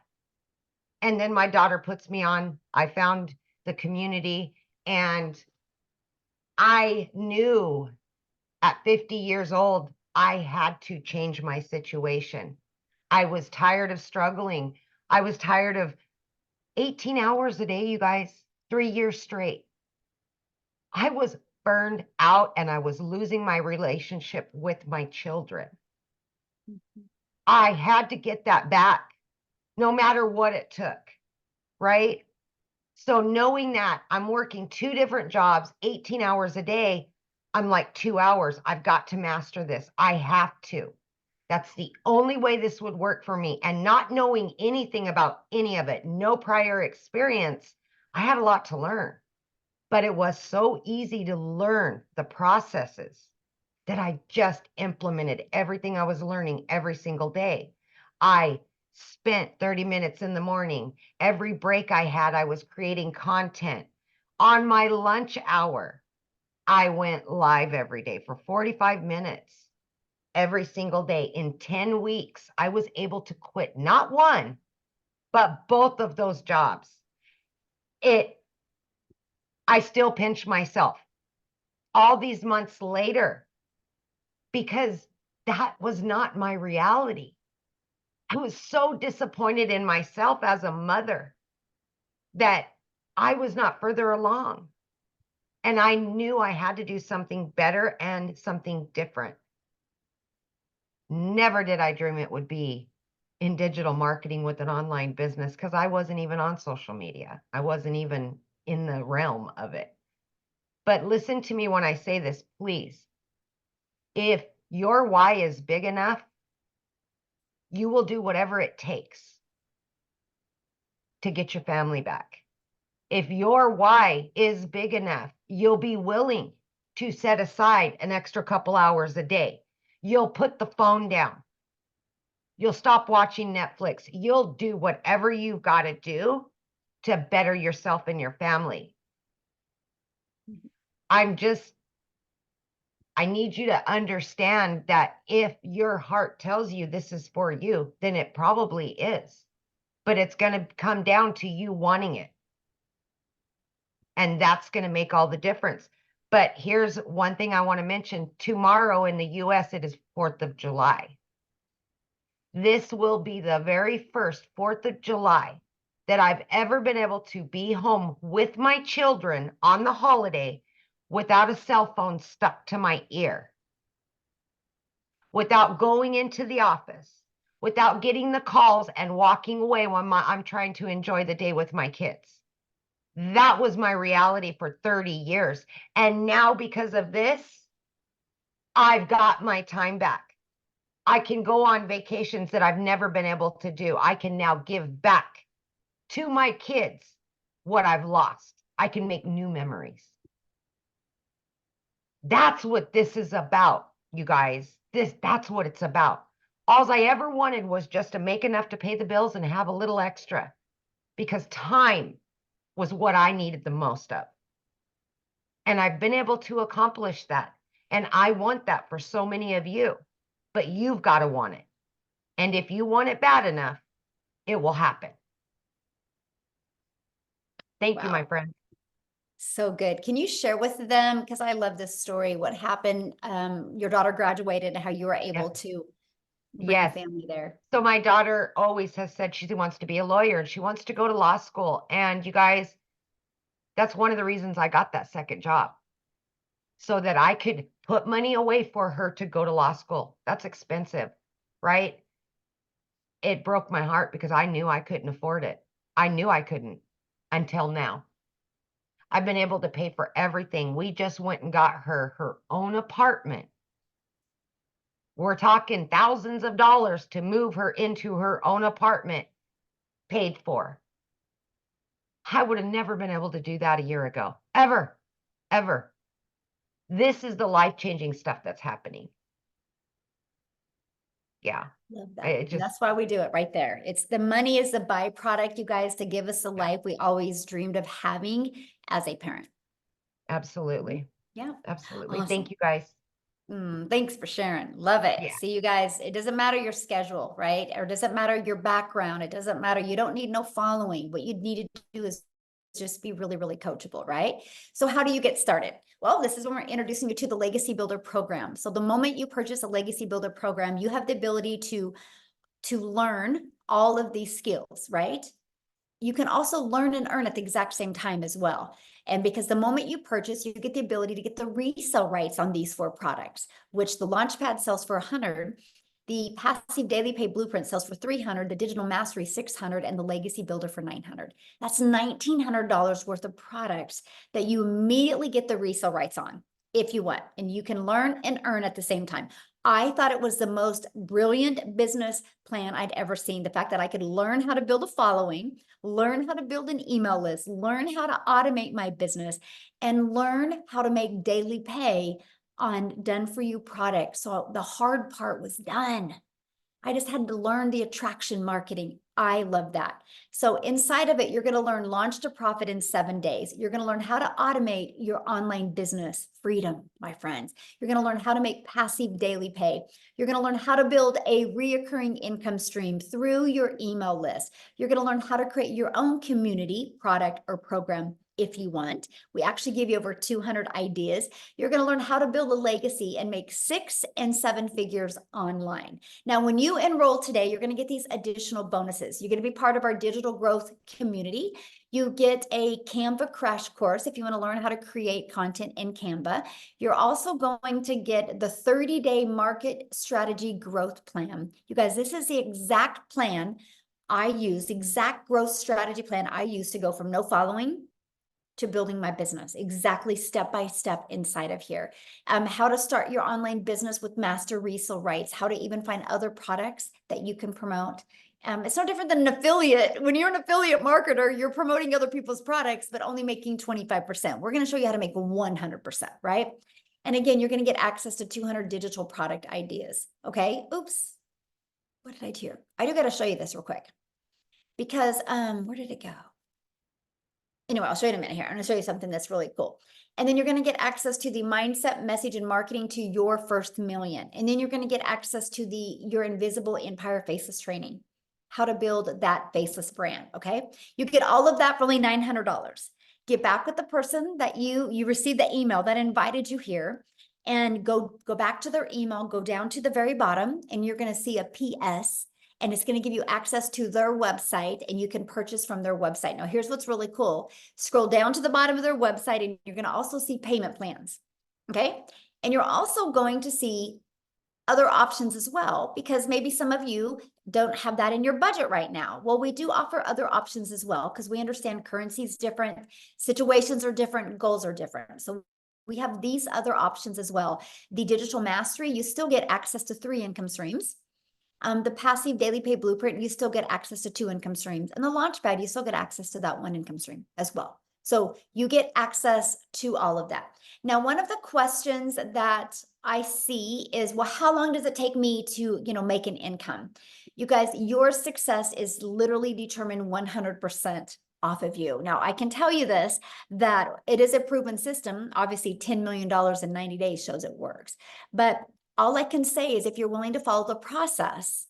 And then my daughter puts me on. I found the community, and I knew at 50 years old, I had to change my situation. I was tired of struggling. I was tired of 18 hours a day, you guys, 3 years straight. I was burned out and I was losing my relationship with my children. I had to get that back, no matter what it took, right? So knowing that I'm working 2 different jobs, 18 hours a day, I'm like 2 hours. I've got to master this. I have to. That's the only way this would work for me. And not knowing anything about any of it, no prior experience, I had a lot to learn. But it was so easy to learn the processes that I just implemented everything I was learning every single day. I spent 30 minutes in the morning. Every break I had, I was creating content. On my lunch hour, I went live every day for 45 minutes. Every single day. In 10 weeks, I was able to quit not one, but both of those jobs. I still pinch myself all these months later because that was not my reality. I was so disappointed in myself as a mother that I was not further along. And I knew I had to do something better and something different. Never did I dream it would be in digital marketing with an online business, because I wasn't even on social media. I wasn't even in the realm of it. But listen to me when I say this, please. If your why is big enough, you will do whatever it takes to get your family back. If your why is big enough, you'll be willing to set aside an extra couple hours a day. You'll put the phone down. You'll stop watching Netflix. You'll do whatever you've got to do to better yourself and your family. I need you to understand that if your heart tells you this is for you, then it probably is. But it's going to come down to you wanting it. And that's going to make all the difference. But here's one thing I want to mention. Tomorrow in the US, it is 4th of July. This will be the very first 4th of July that I've ever been able to be home with my children on the holiday without a cell phone stuck to my ear, without going into the office, without getting the calls and walking away when I'm trying to enjoy the day with my kids. That was my reality for 30 years. And now because of this, I've got my time back. I can go on vacations that I've never been able to do. I can now give back to my kids what I've lost. I can make new memories. That's what this is about, you guys. That's what it's about. All I ever wanted was just to make enough to pay the bills and have a little extra, because time was what I needed the most of. And I've been able to accomplish that. And I want that for so many of you, but you've got to want it. And if you want it bad enough, it will happen. Thank you, my Wow. friend. So good. Can you share with them, because I love this story, what happened? Your daughter graduated and how you were able to bring Yes. family there. So my daughter always has said she wants to be a lawyer and she wants to go to law school. And you guys, that's one of the reasons I got that second job, so that I could put money away for her to go to law school. That's expensive, right? It broke my heart because I knew I couldn't afford it. I knew I couldn't until now. I've been able to pay for everything. We just went and got her own apartment. We're talking thousands of dollars to move her into her own apartment, paid for. I would have never been able to do that a year ago, ever, ever. This is the life-changing stuff that's happening. Yeah. Love that. It And just, that's why we do it right there. It's the money is the byproduct, you guys, to give us the life we always dreamed of having as a parent. absolutely, Yeah. absolutely. Awesome. Thank you, guys. Thanks for sharing. Love it. Yeah. See you guys. It doesn't matter your schedule, right? Or it doesn't matter your background. It doesn't matter. You don't need no following. What you need to do is just be really, really coachable, right? So how do you get started? Well, this is when we're introducing you to the Legacy Builder program. So the moment you purchase a Legacy Builder program, you have the ability to learn all of these skills, right? You can also learn and earn at the exact same time as well. And because the moment you purchase, you get the ability to get the resale rights on these 4 products, which the Launchpad sells for $100, the Passive Daily Pay Blueprint sells for $300, the Digital Mastery $600, and the Legacy Builder for $900. That's $1,900 worth of products that you immediately get the resale rights on if you want, and you can learn and earn at the same time. I thought it was the most brilliant business plan I'd ever seen. The fact that I could learn how to build a following, learn how to build an email list, learn how to automate my business, and learn how to make daily pay on done for you products. So the hard part was done. I just had to learn the attraction marketing. I love that. So inside of it, you're going to learn Launch to Profit in 7 days. You're going to learn how to automate your online business freedom, my friends. You're going to learn how to make passive daily pay. You're going to learn how to build a reoccurring income stream through your email list. You're going to learn how to create your own community, product, or program if you want. We actually give you over 200 ideas. You're going to learn how to build a legacy and make 6 and 7 figures online. Now, when you enroll today, you're going to get these additional bonuses. You're going to be part of our digital growth community. You get a Canva crash course if you want to learn how to create content in Canva. You're also going to get the 30-day market strategy growth plan. You guys, this is the exact plan I use, the exact growth strategy plan I use to go from no following to building my business, exactly step by step inside of here. How to start your online business with master resale rights, how to even find other products that you can promote. It's no different than an affiliate. When you're an affiliate marketer, you're promoting other people's products, but only making 25%. We're going to show you how to make 100%, right? And again, you're going to get access to 200 digital product ideas. Okay. Oops. What did I do here? I do got to show you this real quick because, where did it go? Anyway, I'll show you in a minute here. I'm going to show you something that's really cool. And then you're going to get access to the mindset, message, and marketing to your first million. And then you're going to get access to your Invisible Empire Faceless training, how to build that faceless brand. Okay. You get all of that for only $900. get back with the person that you received the email that invited you here, and go back to their email, go down to the very bottom, and you're going to see a PS, and it's going to give you access to their website, and you can purchase from their website. Now, here's what's really cool. Scroll down to the bottom of their website, and you're going to also see payment plans. Okay. And you're also going to see other options as well, because maybe some of you don't have that in your budget right now. Well, we do offer other options as well, because we understand currency is different, situations are different, goals are different. So we have these other options as well. The digital mastery, you still get access to 3 income streams. The passive daily pay blueprint, you still get access to 2 income streams. And the launchpad, you still get access to that 1 income stream as well. So you get access to all of that. Now, one of the questions that I see is, well, how long does it take me to, make an income? You guys, your success is literally determined 100% off of you. Now, I can tell you this, that it is a proven system. Obviously, $10 million in 90 days shows it works. But all I can say is if you're willing to follow the process,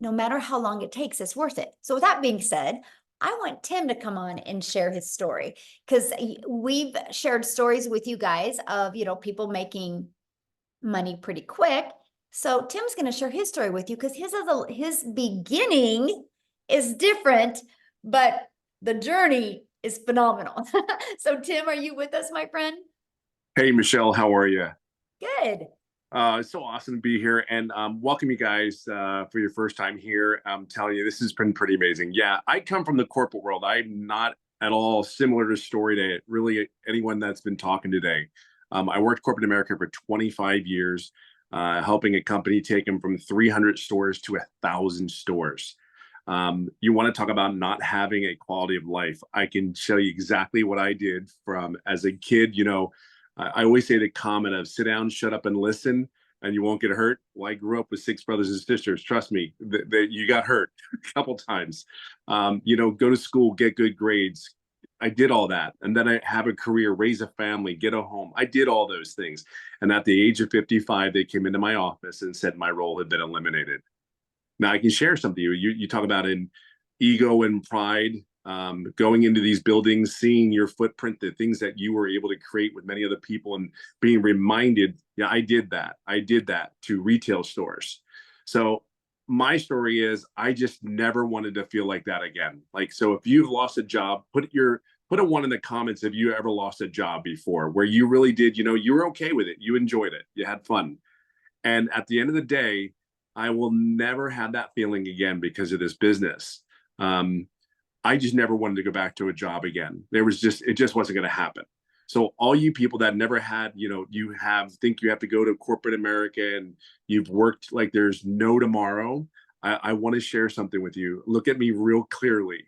no matter how long it takes, it's worth it. So with that being said, I want Tim to come on and share his story, because we've shared stories with you guys of, people making money pretty quick. So Tim's going to share his story with you, because his beginning is different, but the journey is phenomenal. So Tim, are you with us, my friend? Hey, Michelle, how are you? Good. It's so awesome to be here, and welcome you guys for your first time here. I'm telling you, this has been pretty amazing. Yeah, I come from the corporate world. I'm not at all similar to story to really anyone that's been talking today. I worked corporate America for 25 years, helping a company take them from 300 stores to 1,000 stores. You want to talk about not having a quality of life? I can show you exactly what I did from as a kid. I always say the comment of sit down, shut up, and listen, and you won't get hurt. Well, I grew up with 6 brothers and sisters. Trust me, that you got hurt a couple times. Go to school, get good grades. I did all that. And then I have a career, raise a family, get a home. I did all those things. And at the age of 55, they came into my office and said my role had been eliminated. Now I can share something to you. You talk about in ego and pride. Going into these buildings, seeing your footprint, the things that you were able to create with many other people, and being reminded, yeah, I did that to retail stores. So my story is I just never wanted to feel like that again. So if you've lost a job, put a 1 in the comments if you ever lost a job before, where you really did, you were okay with it, you enjoyed it, you had fun. And at the end of the day, I will never have that feeling again because of this business. I just never wanted to go back to a job again. It just wasn't going to happen. So all you people that never had, think you have to go to corporate America and you've worked like there's no tomorrow. I want to share something with you. Look at me real clearly.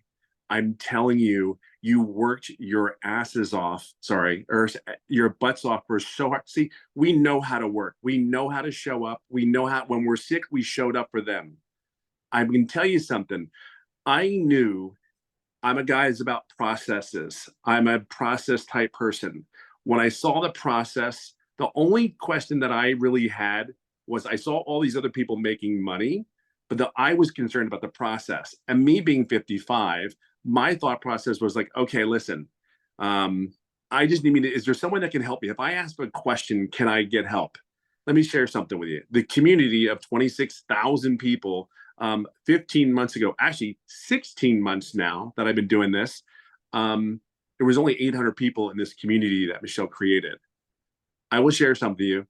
I'm telling you, you worked your asses off, or your butts off for so hard. See, we know how to work. We know how to show up. We know how, when we're sick, we showed up for them. I can tell you something. I knew I'm a guy that's about processes. I'm a process type person. When I saw the process, the only question that I really had was I saw all these other people making money, but I was concerned about the process. And me being 55, my thought process was like, okay, listen, I just need is there someone that can help me? If I ask a question, can I get help? Let me share something with you. The community of 26,000 people 15 months ago, actually 16 months now that I've been doing this, there was only 800 people in this community that Michelle created. I will share something with you.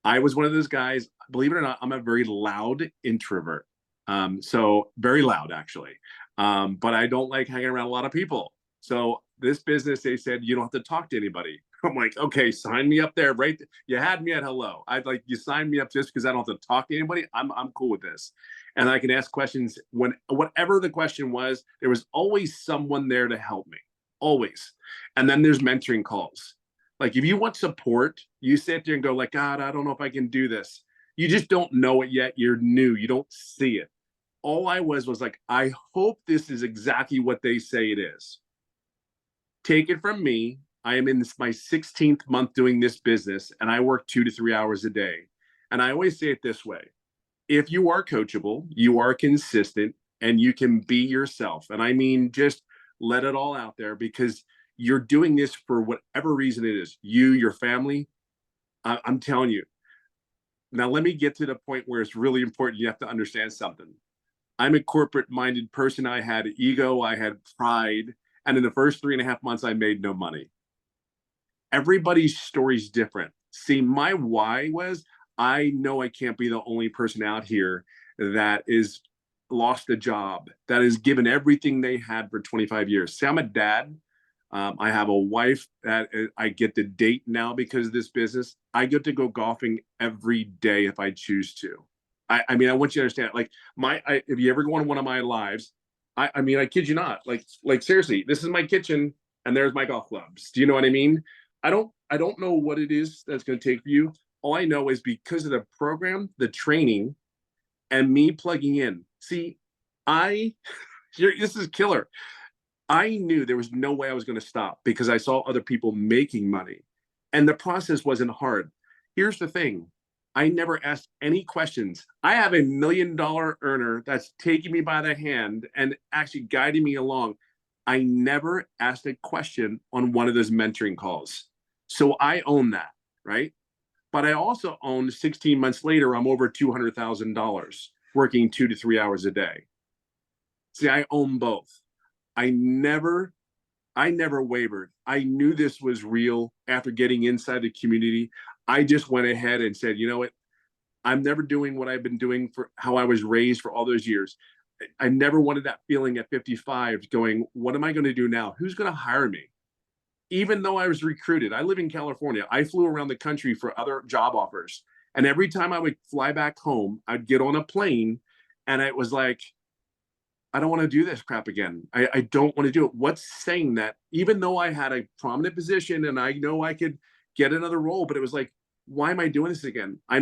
I was one of those guys, believe it or not, I'm a very loud introvert. So very loud actually. But I don't like hanging around a lot of people. So this business, they said, you don't have to talk to anybody. I'm like, okay, sign me up there, right? You had me at hello. I'd like you sign me up just because I don't have to talk to anybody. I'm cool with this. And I can ask questions whatever the question was, there was always someone there to help me, always. And then there's mentoring calls. Like if you want support, you sit there and go like, God, I don't know if I can do this. You just don't know it yet. You're new. You don't see it. All I was like, I hope this is exactly what they say it is. Take it from me. I am in my 16th month doing this business, and I work 2 to 3 hours a day. And I always say it this way. If you are coachable, you are consistent, and you can be yourself. And I mean, just let it all out there, because you're doing this for whatever reason it is, you, your family. I'm telling you. Now, let me get to the point where it's really important. You have to understand something. I'm a corporate minded person. I had ego, I had pride. And in the first 3.5 months, I made no money. Everybody's story is different. See, my why was, I know I can't be the only person out here that is lost a job, that is given everything they had for 25 years. See, I'm a dad. I have a wife that I get to date now because of this business. I get to go golfing every day if I choose to. I mean, I want you to understand, like if you ever go on one of my lives, I mean, I kid you not, like seriously, this is my kitchen and there's my golf clubs. Do you know what I mean? I don't know what it is that's going to take for you. All I know is because of the program, the training, and me plugging in. See, this is killer. I knew there was no way I was going to stop because I saw other people making money, and the process wasn't hard. Here's the thing. I never asked any questions. I have $1 million earner that's taking me by the hand and actually guiding me along. I never asked a question on one of those mentoring calls. So I own that, right? But I also own 16 months later, I'm over $200,000 working 2 to 3 hours a day. See, I own both. I never wavered. I knew this was real after getting inside the community. I just went ahead and said, you know what? I'm never doing what I've been doing for how I was raised for all those years. I never wanted that feeling at 55 going, what am I going to do now? Who's going to hire me? Even though I was recruited, I live in California. I flew around the country for other job offers. And every time I would fly back home, I'd get on a plane and it was like, I don't want to do this crap again. I don't want to do it. What's saying that? Even though I had a prominent position and I know I could get another role, but it was like, why am I doing this again? I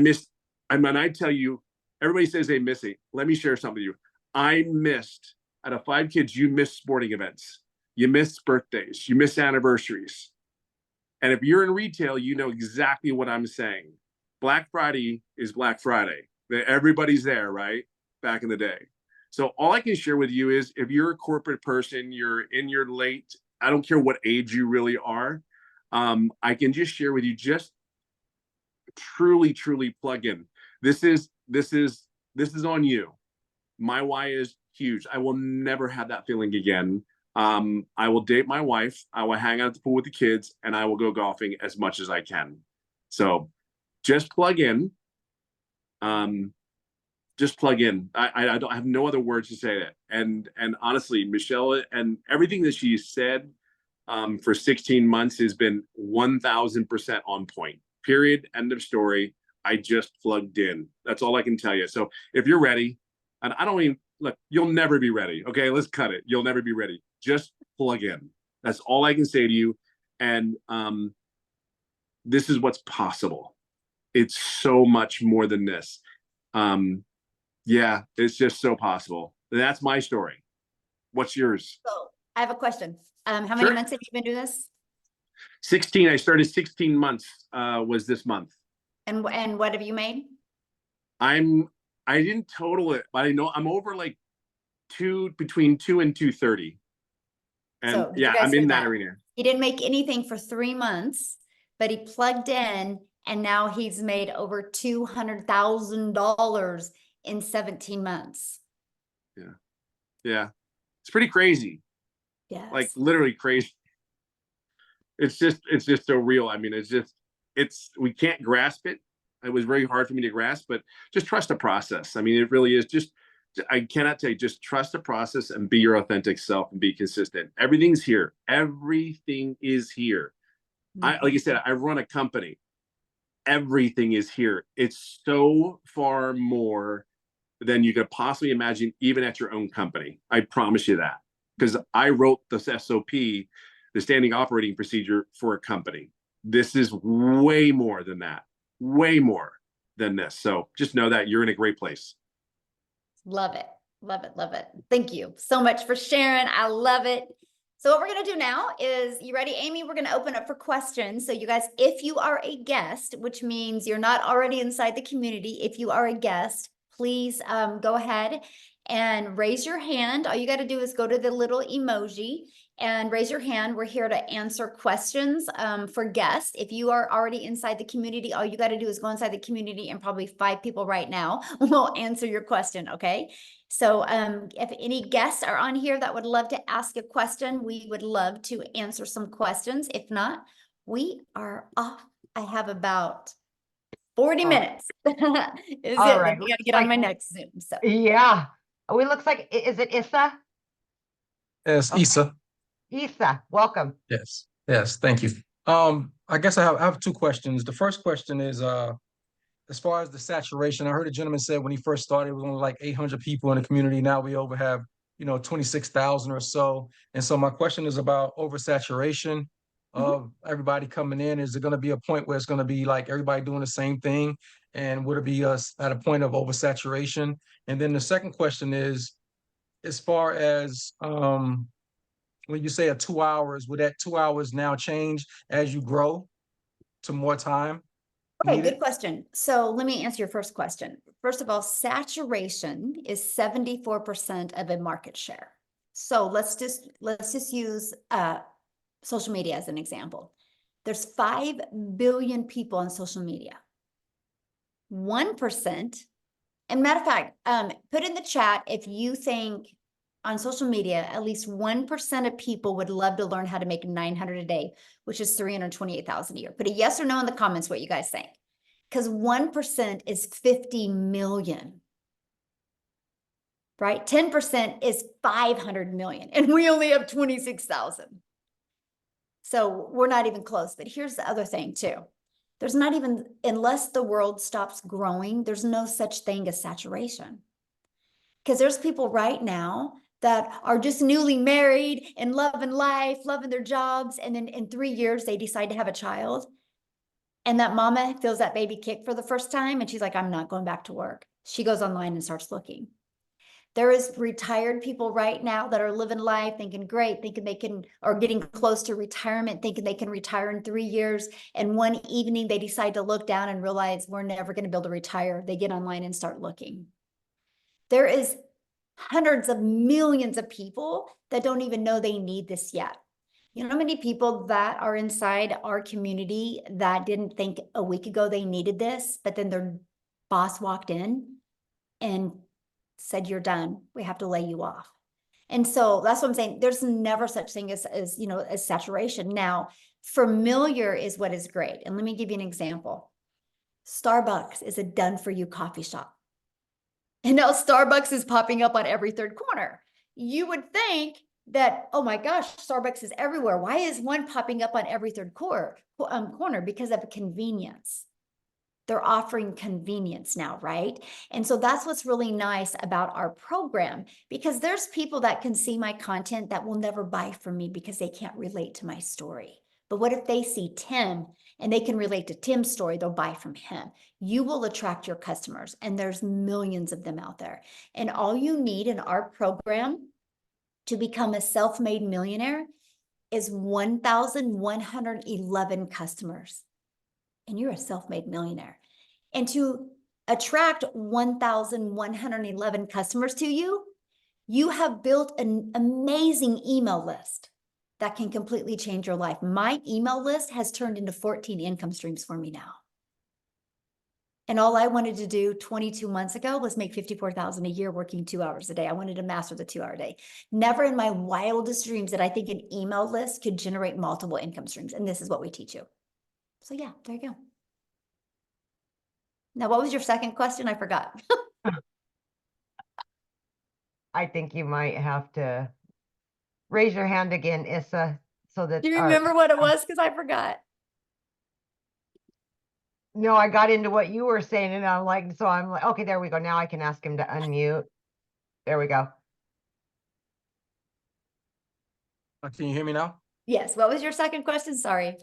tell you, everybody says they miss it. Let me share something with you. I missed, out of 5 kids, you missed sporting events. You miss birthdays. You miss anniversaries. And if you're in retail, you know exactly what I'm saying. Black Friday is Black Friday. Everybody's there, right? Back in the day. So all I can share with you is if you're a corporate person, you're in your late, I don't care what age you really are. I can just share with you, just truly plug in. This is on you. My why is huge. I will never have that feeling again. I will date my wife. I will hang out at the pool with the kids, and I will go golfing as much as I can. So just plug in. Just plug in. I don't have no other words to say that. And honestly, Michelle and everything that she said for 16 months has been 1000% on point. Period. End of story. I just plugged in. That's all I can tell you. So if you're ready, and I don't even look, you'll never be ready. Okay, let's cut it. You'll never be ready. Just plug in. That's all I can say to you. And this is what's possible. It's so much more than this. Yeah, it's just so possible. That's my story. What's yours? So I have a question. How many Sure. months have you been doing this? 16. I started 16 months was this month. And what have you made? I didn't total it, but I know I'm over like between 2 and 230. And So did you yeah, guys I'm hear in that that? arena. He didn't make anything for 3 months, but he plugged in and now he's made over $200,000 in 17 months. Yeah. It's pretty crazy. Yes. Like literally crazy. It's just so real. I mean, we can't grasp it. It was very hard for me to grasp, but just trust the process. I mean, it really is I cannot tell you, just trust the process and be your authentic self and be consistent. Everything's here. Everything is here. Like I said, I run a company. Everything is here. It's so far more than you could possibly imagine, even at your own company. I promise you that. Because I wrote the SOP, the standing operating procedure, for a company. This is way more than that. Way more than this. So just know that you're in a great place. Love it. Love it. Love it. Thank you so much for sharing. I love it. So what we're going to do now is, you ready, Amy? We're going to open up for questions. So you guys, if you are a guest, which means you're not already inside the community, if you are a guest, please go ahead and raise your hand. All you got to do is go to the little emoji and raise your hand. We're here to answer questions for guests. If you are already inside the community, all you got to do is go inside the community, and probably 5 people right now will answer your question, okay? So if any guests are on here that would love to ask a question, we would love to answer some questions. If not, we are off. I have about 40 minutes. Is All it? right, We got to looks get on like- my next Zoom. So Yeah. We looks like, is it Issa? Yes, Okay. Issa. Issa, welcome. Yes, yes, thank you. I guess I have 2 questions. The first question is, as far as the saturation, I heard a gentleman said when he first started, it was only like 800 people in the community. Now we over have, 26,000 or so. And so my question is about oversaturation of everybody coming in. Is it going to be a point where it's going to be like everybody doing the same thing? And would it be us at a point of oversaturation? And then the second question is, as far as, when you say a 2 hours, would that 2 hours now change as you grow to more time? okay, needed? good question. So let me answer your first question. First of all, saturation is 74% of a market share. So let's just use social media as an example. There's 5 billion people on social media. 1%, and matter of fact, put in the chat if you think on social media, at least 1% of people would love to learn how to make 900 a day, which is 328,000 a year. Put a yes or no in the comments what you guys think. Because 1% is 50 million. Right? 10% is 500 million, and we only have 26,000. So we're not even close. But here's the other thing too. There's not even, unless the world stops growing, there's no such thing as saturation. Because there's people right now that are just newly married and loving life, loving their jobs. And then in 3 years, they decide to have a child. And that mama feels that baby kick for the first time. And she's like, I'm not going back to work. She goes online and starts looking. There is retired people right now that are living life, thinking great, thinking they can, or getting close to retirement, thinking they can retire in 3 years. And one evening they decide to look down and realize we're never going to be able to retire. They get online and start looking. There is hundreds of millions of people that don't even know they need this yet. You know how many people that are inside our community that didn't think a week ago they needed this, but then their boss walked in and said, you're done. We have to lay you off. And so that's what I'm saying. There's never such thing as saturation. Now, familiar is what is great. And let me give you an example. Starbucks is a done for you coffee shop. And now Starbucks is popping up on every 3rd corner. You would think that, oh my gosh, Starbucks is everywhere. Why is one popping up on every 3rd corner? Because of convenience. They're offering convenience now, right? And so that's what's really nice about our program, because there's people that can see my content that will never buy from me because they can't relate to my story. But what if they see Tim and they can relate to Tim's story? They'll buy from him. You will attract your customers, and there's millions of them out there. And all you need in our program to become a self-made millionaire is 1,111 customers. And you're a self-made millionaire. And to attract 1,111 customers to you, you have built an amazing email list that can completely change your life. My email list has turned into 14 income streams for me now. And all I wanted to do 22 months ago was make $54,000 a year working 2 hours a day. I wanted to master the 2-hour day. Never in my wildest dreams did I think an email list could generate multiple income streams. And this is what we teach you. So yeah, there you go. Now, what was your second question? I forgot. I think you might have to raise your hand again, Issa, so that. Do you remember what it was? Because I forgot. No, I got into what you were saying, and I'm like, okay, there we go. Now I can ask him to unmute. There we go. Can you hear me now? Yes. What was your second question? Sorry.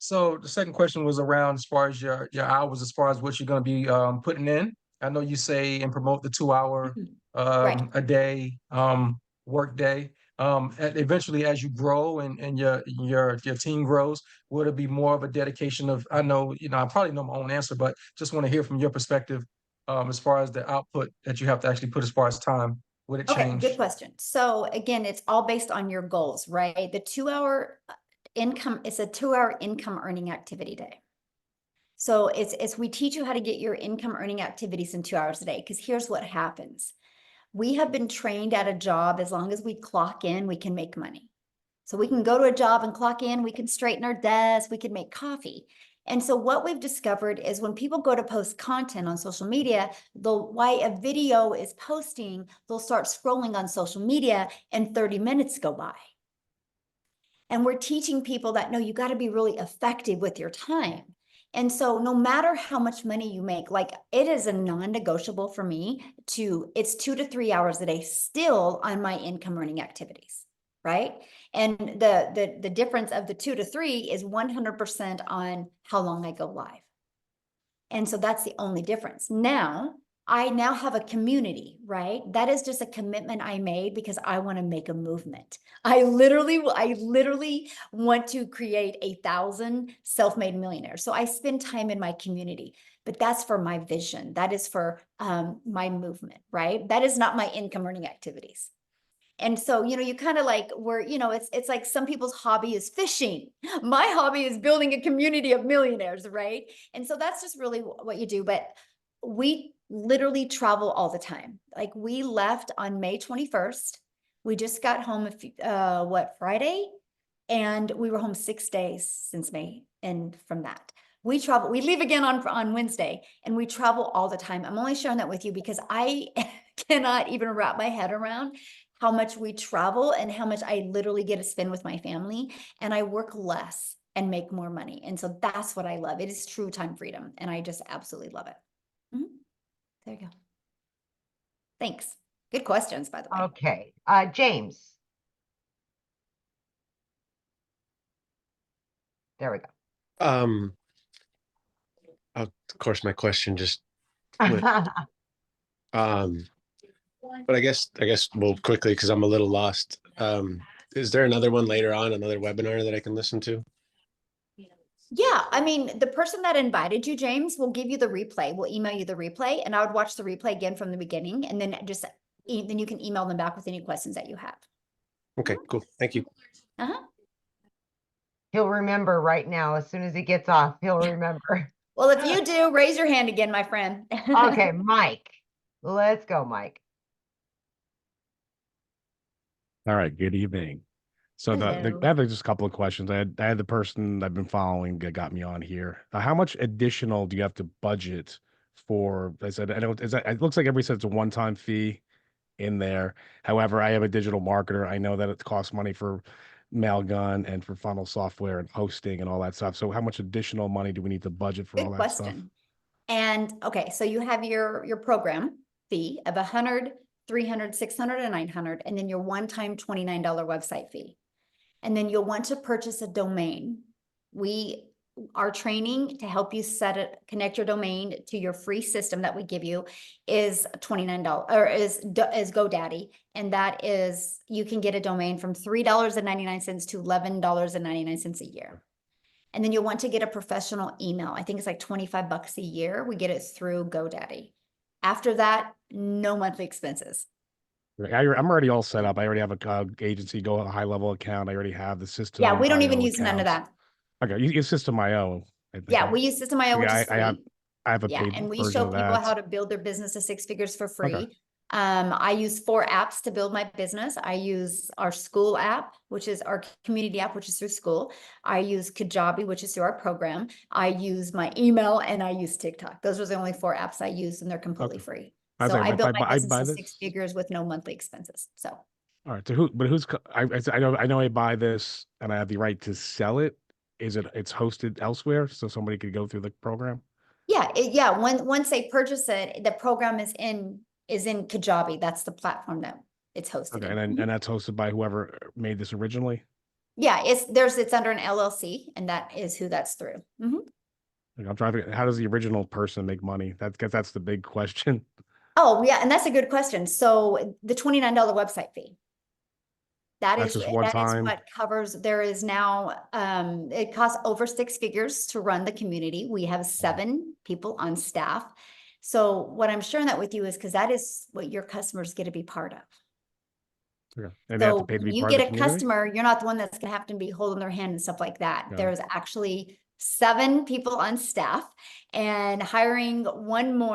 So the second question was around as far as your hours, as far as what you're going to be putting in. I know you say and promote the 2-hour Right. a day work day. Eventually, as you grow and your team grows, would it be more of a dedication of? I know I probably know my own answer, but just want to hear from your perspective as far as the output that you have to actually put as far as time. Would it Okay, change? good question. So again, it's all based on your goals, right? The 2 hour income, it's a 2 hour income earning activity day. So it's we teach you how to get your income earning activities in 2 hours a day. Because here's what happens. We have been trained at a job, as long as we clock in, we can make money. So we can go to a job and clock in, we can straighten our desk, we can make coffee. And so what we've discovered is when people go to post content on social media, while a video is posting, they'll start scrolling on social media and 30 minutes go by. And we're teaching people that, no, you got to be really effective with your time. And so no matter how much money you make, like it is a non-negotiable for me it's 2 to 3 hours a day still on my income earning activities, right? And the difference of the 2 to 3 is 100% on how long I go live. And so that's the only difference. I now have a community, right? That is just a commitment I made because I want to make a movement. I literally want to create 1,000 self-made millionaires. So I spend time in my community, but that's for my vision. That is for my movement, right? That is not my income earning activities. And so, you kind of like it's like some people's hobby is fishing. My hobby is building a community of millionaires, right? And so that's just really what you do. But we literally travel all the time. Like we left on May 21st. We just got home Friday? And we were home 6 days since May. And from that, we leave again on Wednesday, and we travel all the time. I'm only sharing that with you because I cannot even wrap my head around how much we travel and how much I literally get to spend with my family, and I work less and make more money. And so that's what I love. It is true time freedom, and I just absolutely love it. There you go. Thanks. Good questions, by the way. Okay, James. There we go. Of course, my question just went. But I guess well, quickly, because I'm a little lost. Is there another one later on, another webinar that I can listen to? Yeah, I mean, the person that invited you, James, will give you the replay. We'll email you the replay, and I would watch the replay again from the beginning, and then then you can email them back with any questions that you have. Okay, cool. Thank you. He'll remember right now. As soon as he gets off, he'll remember. Well, if you do, raise your hand again, my friend. Okay, Mike. Let's go, Mike. All right, good evening. So Hello. I have just a couple of questions. I had the person I've been following that got me on here. How much additional do you have to budget for? I said, I know it looks like everybody said it's a one-time fee in there. However, I am a digital marketer. I know that it costs money for Mailgun and for funnel software and hosting and all that stuff. So how much additional money do we need to budget for all Good that stuff? question. And okay, so you have your program fee of $100, $300, $600, and $900, and then your one-time $29 website fee. And then you'll want to purchase a domain. Our training to help you connect your domain to your free system that we give you is $29 or is GoDaddy. And that is, you can get a domain from $3.99 to $11.99 a year. And then you'll want to get a professional email. I think it's like $25 a year. We get it through GoDaddy. After that, no monthly expenses. I'm already all set up. I already have a agency, a high level account. I already have the system. Yeah, we don't even IO use none of accounts. that. Okay, you use System.io. Yeah, we use System.io, which is free. I have a Yeah, paid and we version show of people that. how to build their business to 6 figures for free. Okay. I use 4 apps to build my business. I use our school app, which is our community app, which is through school. I use Kajabi, which is through our program. I use my email, and I use TikTok. Those are the only 4 apps I use, and they're completely free. So I built my business to 6 figures with no monthly expenses. So. All right. So I know I buy this and I have the right to sell it. It's hosted elsewhere, so somebody could go through the program? Yeah. Once they purchase it, the program is in Kajabi. That's the platform that it's hosted. Okay, in. and that's hosted by whoever made this originally? Yeah, it's under an LLC, and that is who that's through. Like, I'm driving. How does the original person make money? That's the big question. Oh, yeah, and that's a good question. So the $29 website fee. That's just one time? What covers, there is now, it costs over 6 figures to run the community. We have 7 people on staff. So what I'm sharing that with you is because that is what your customers get to be part of. Okay. And they have to So pay to when be you part of get the a community? customer, you're not the one that's gonna have to be holding their hand and stuff like that. Got it. There's actually 7 people on staff and hiring one more.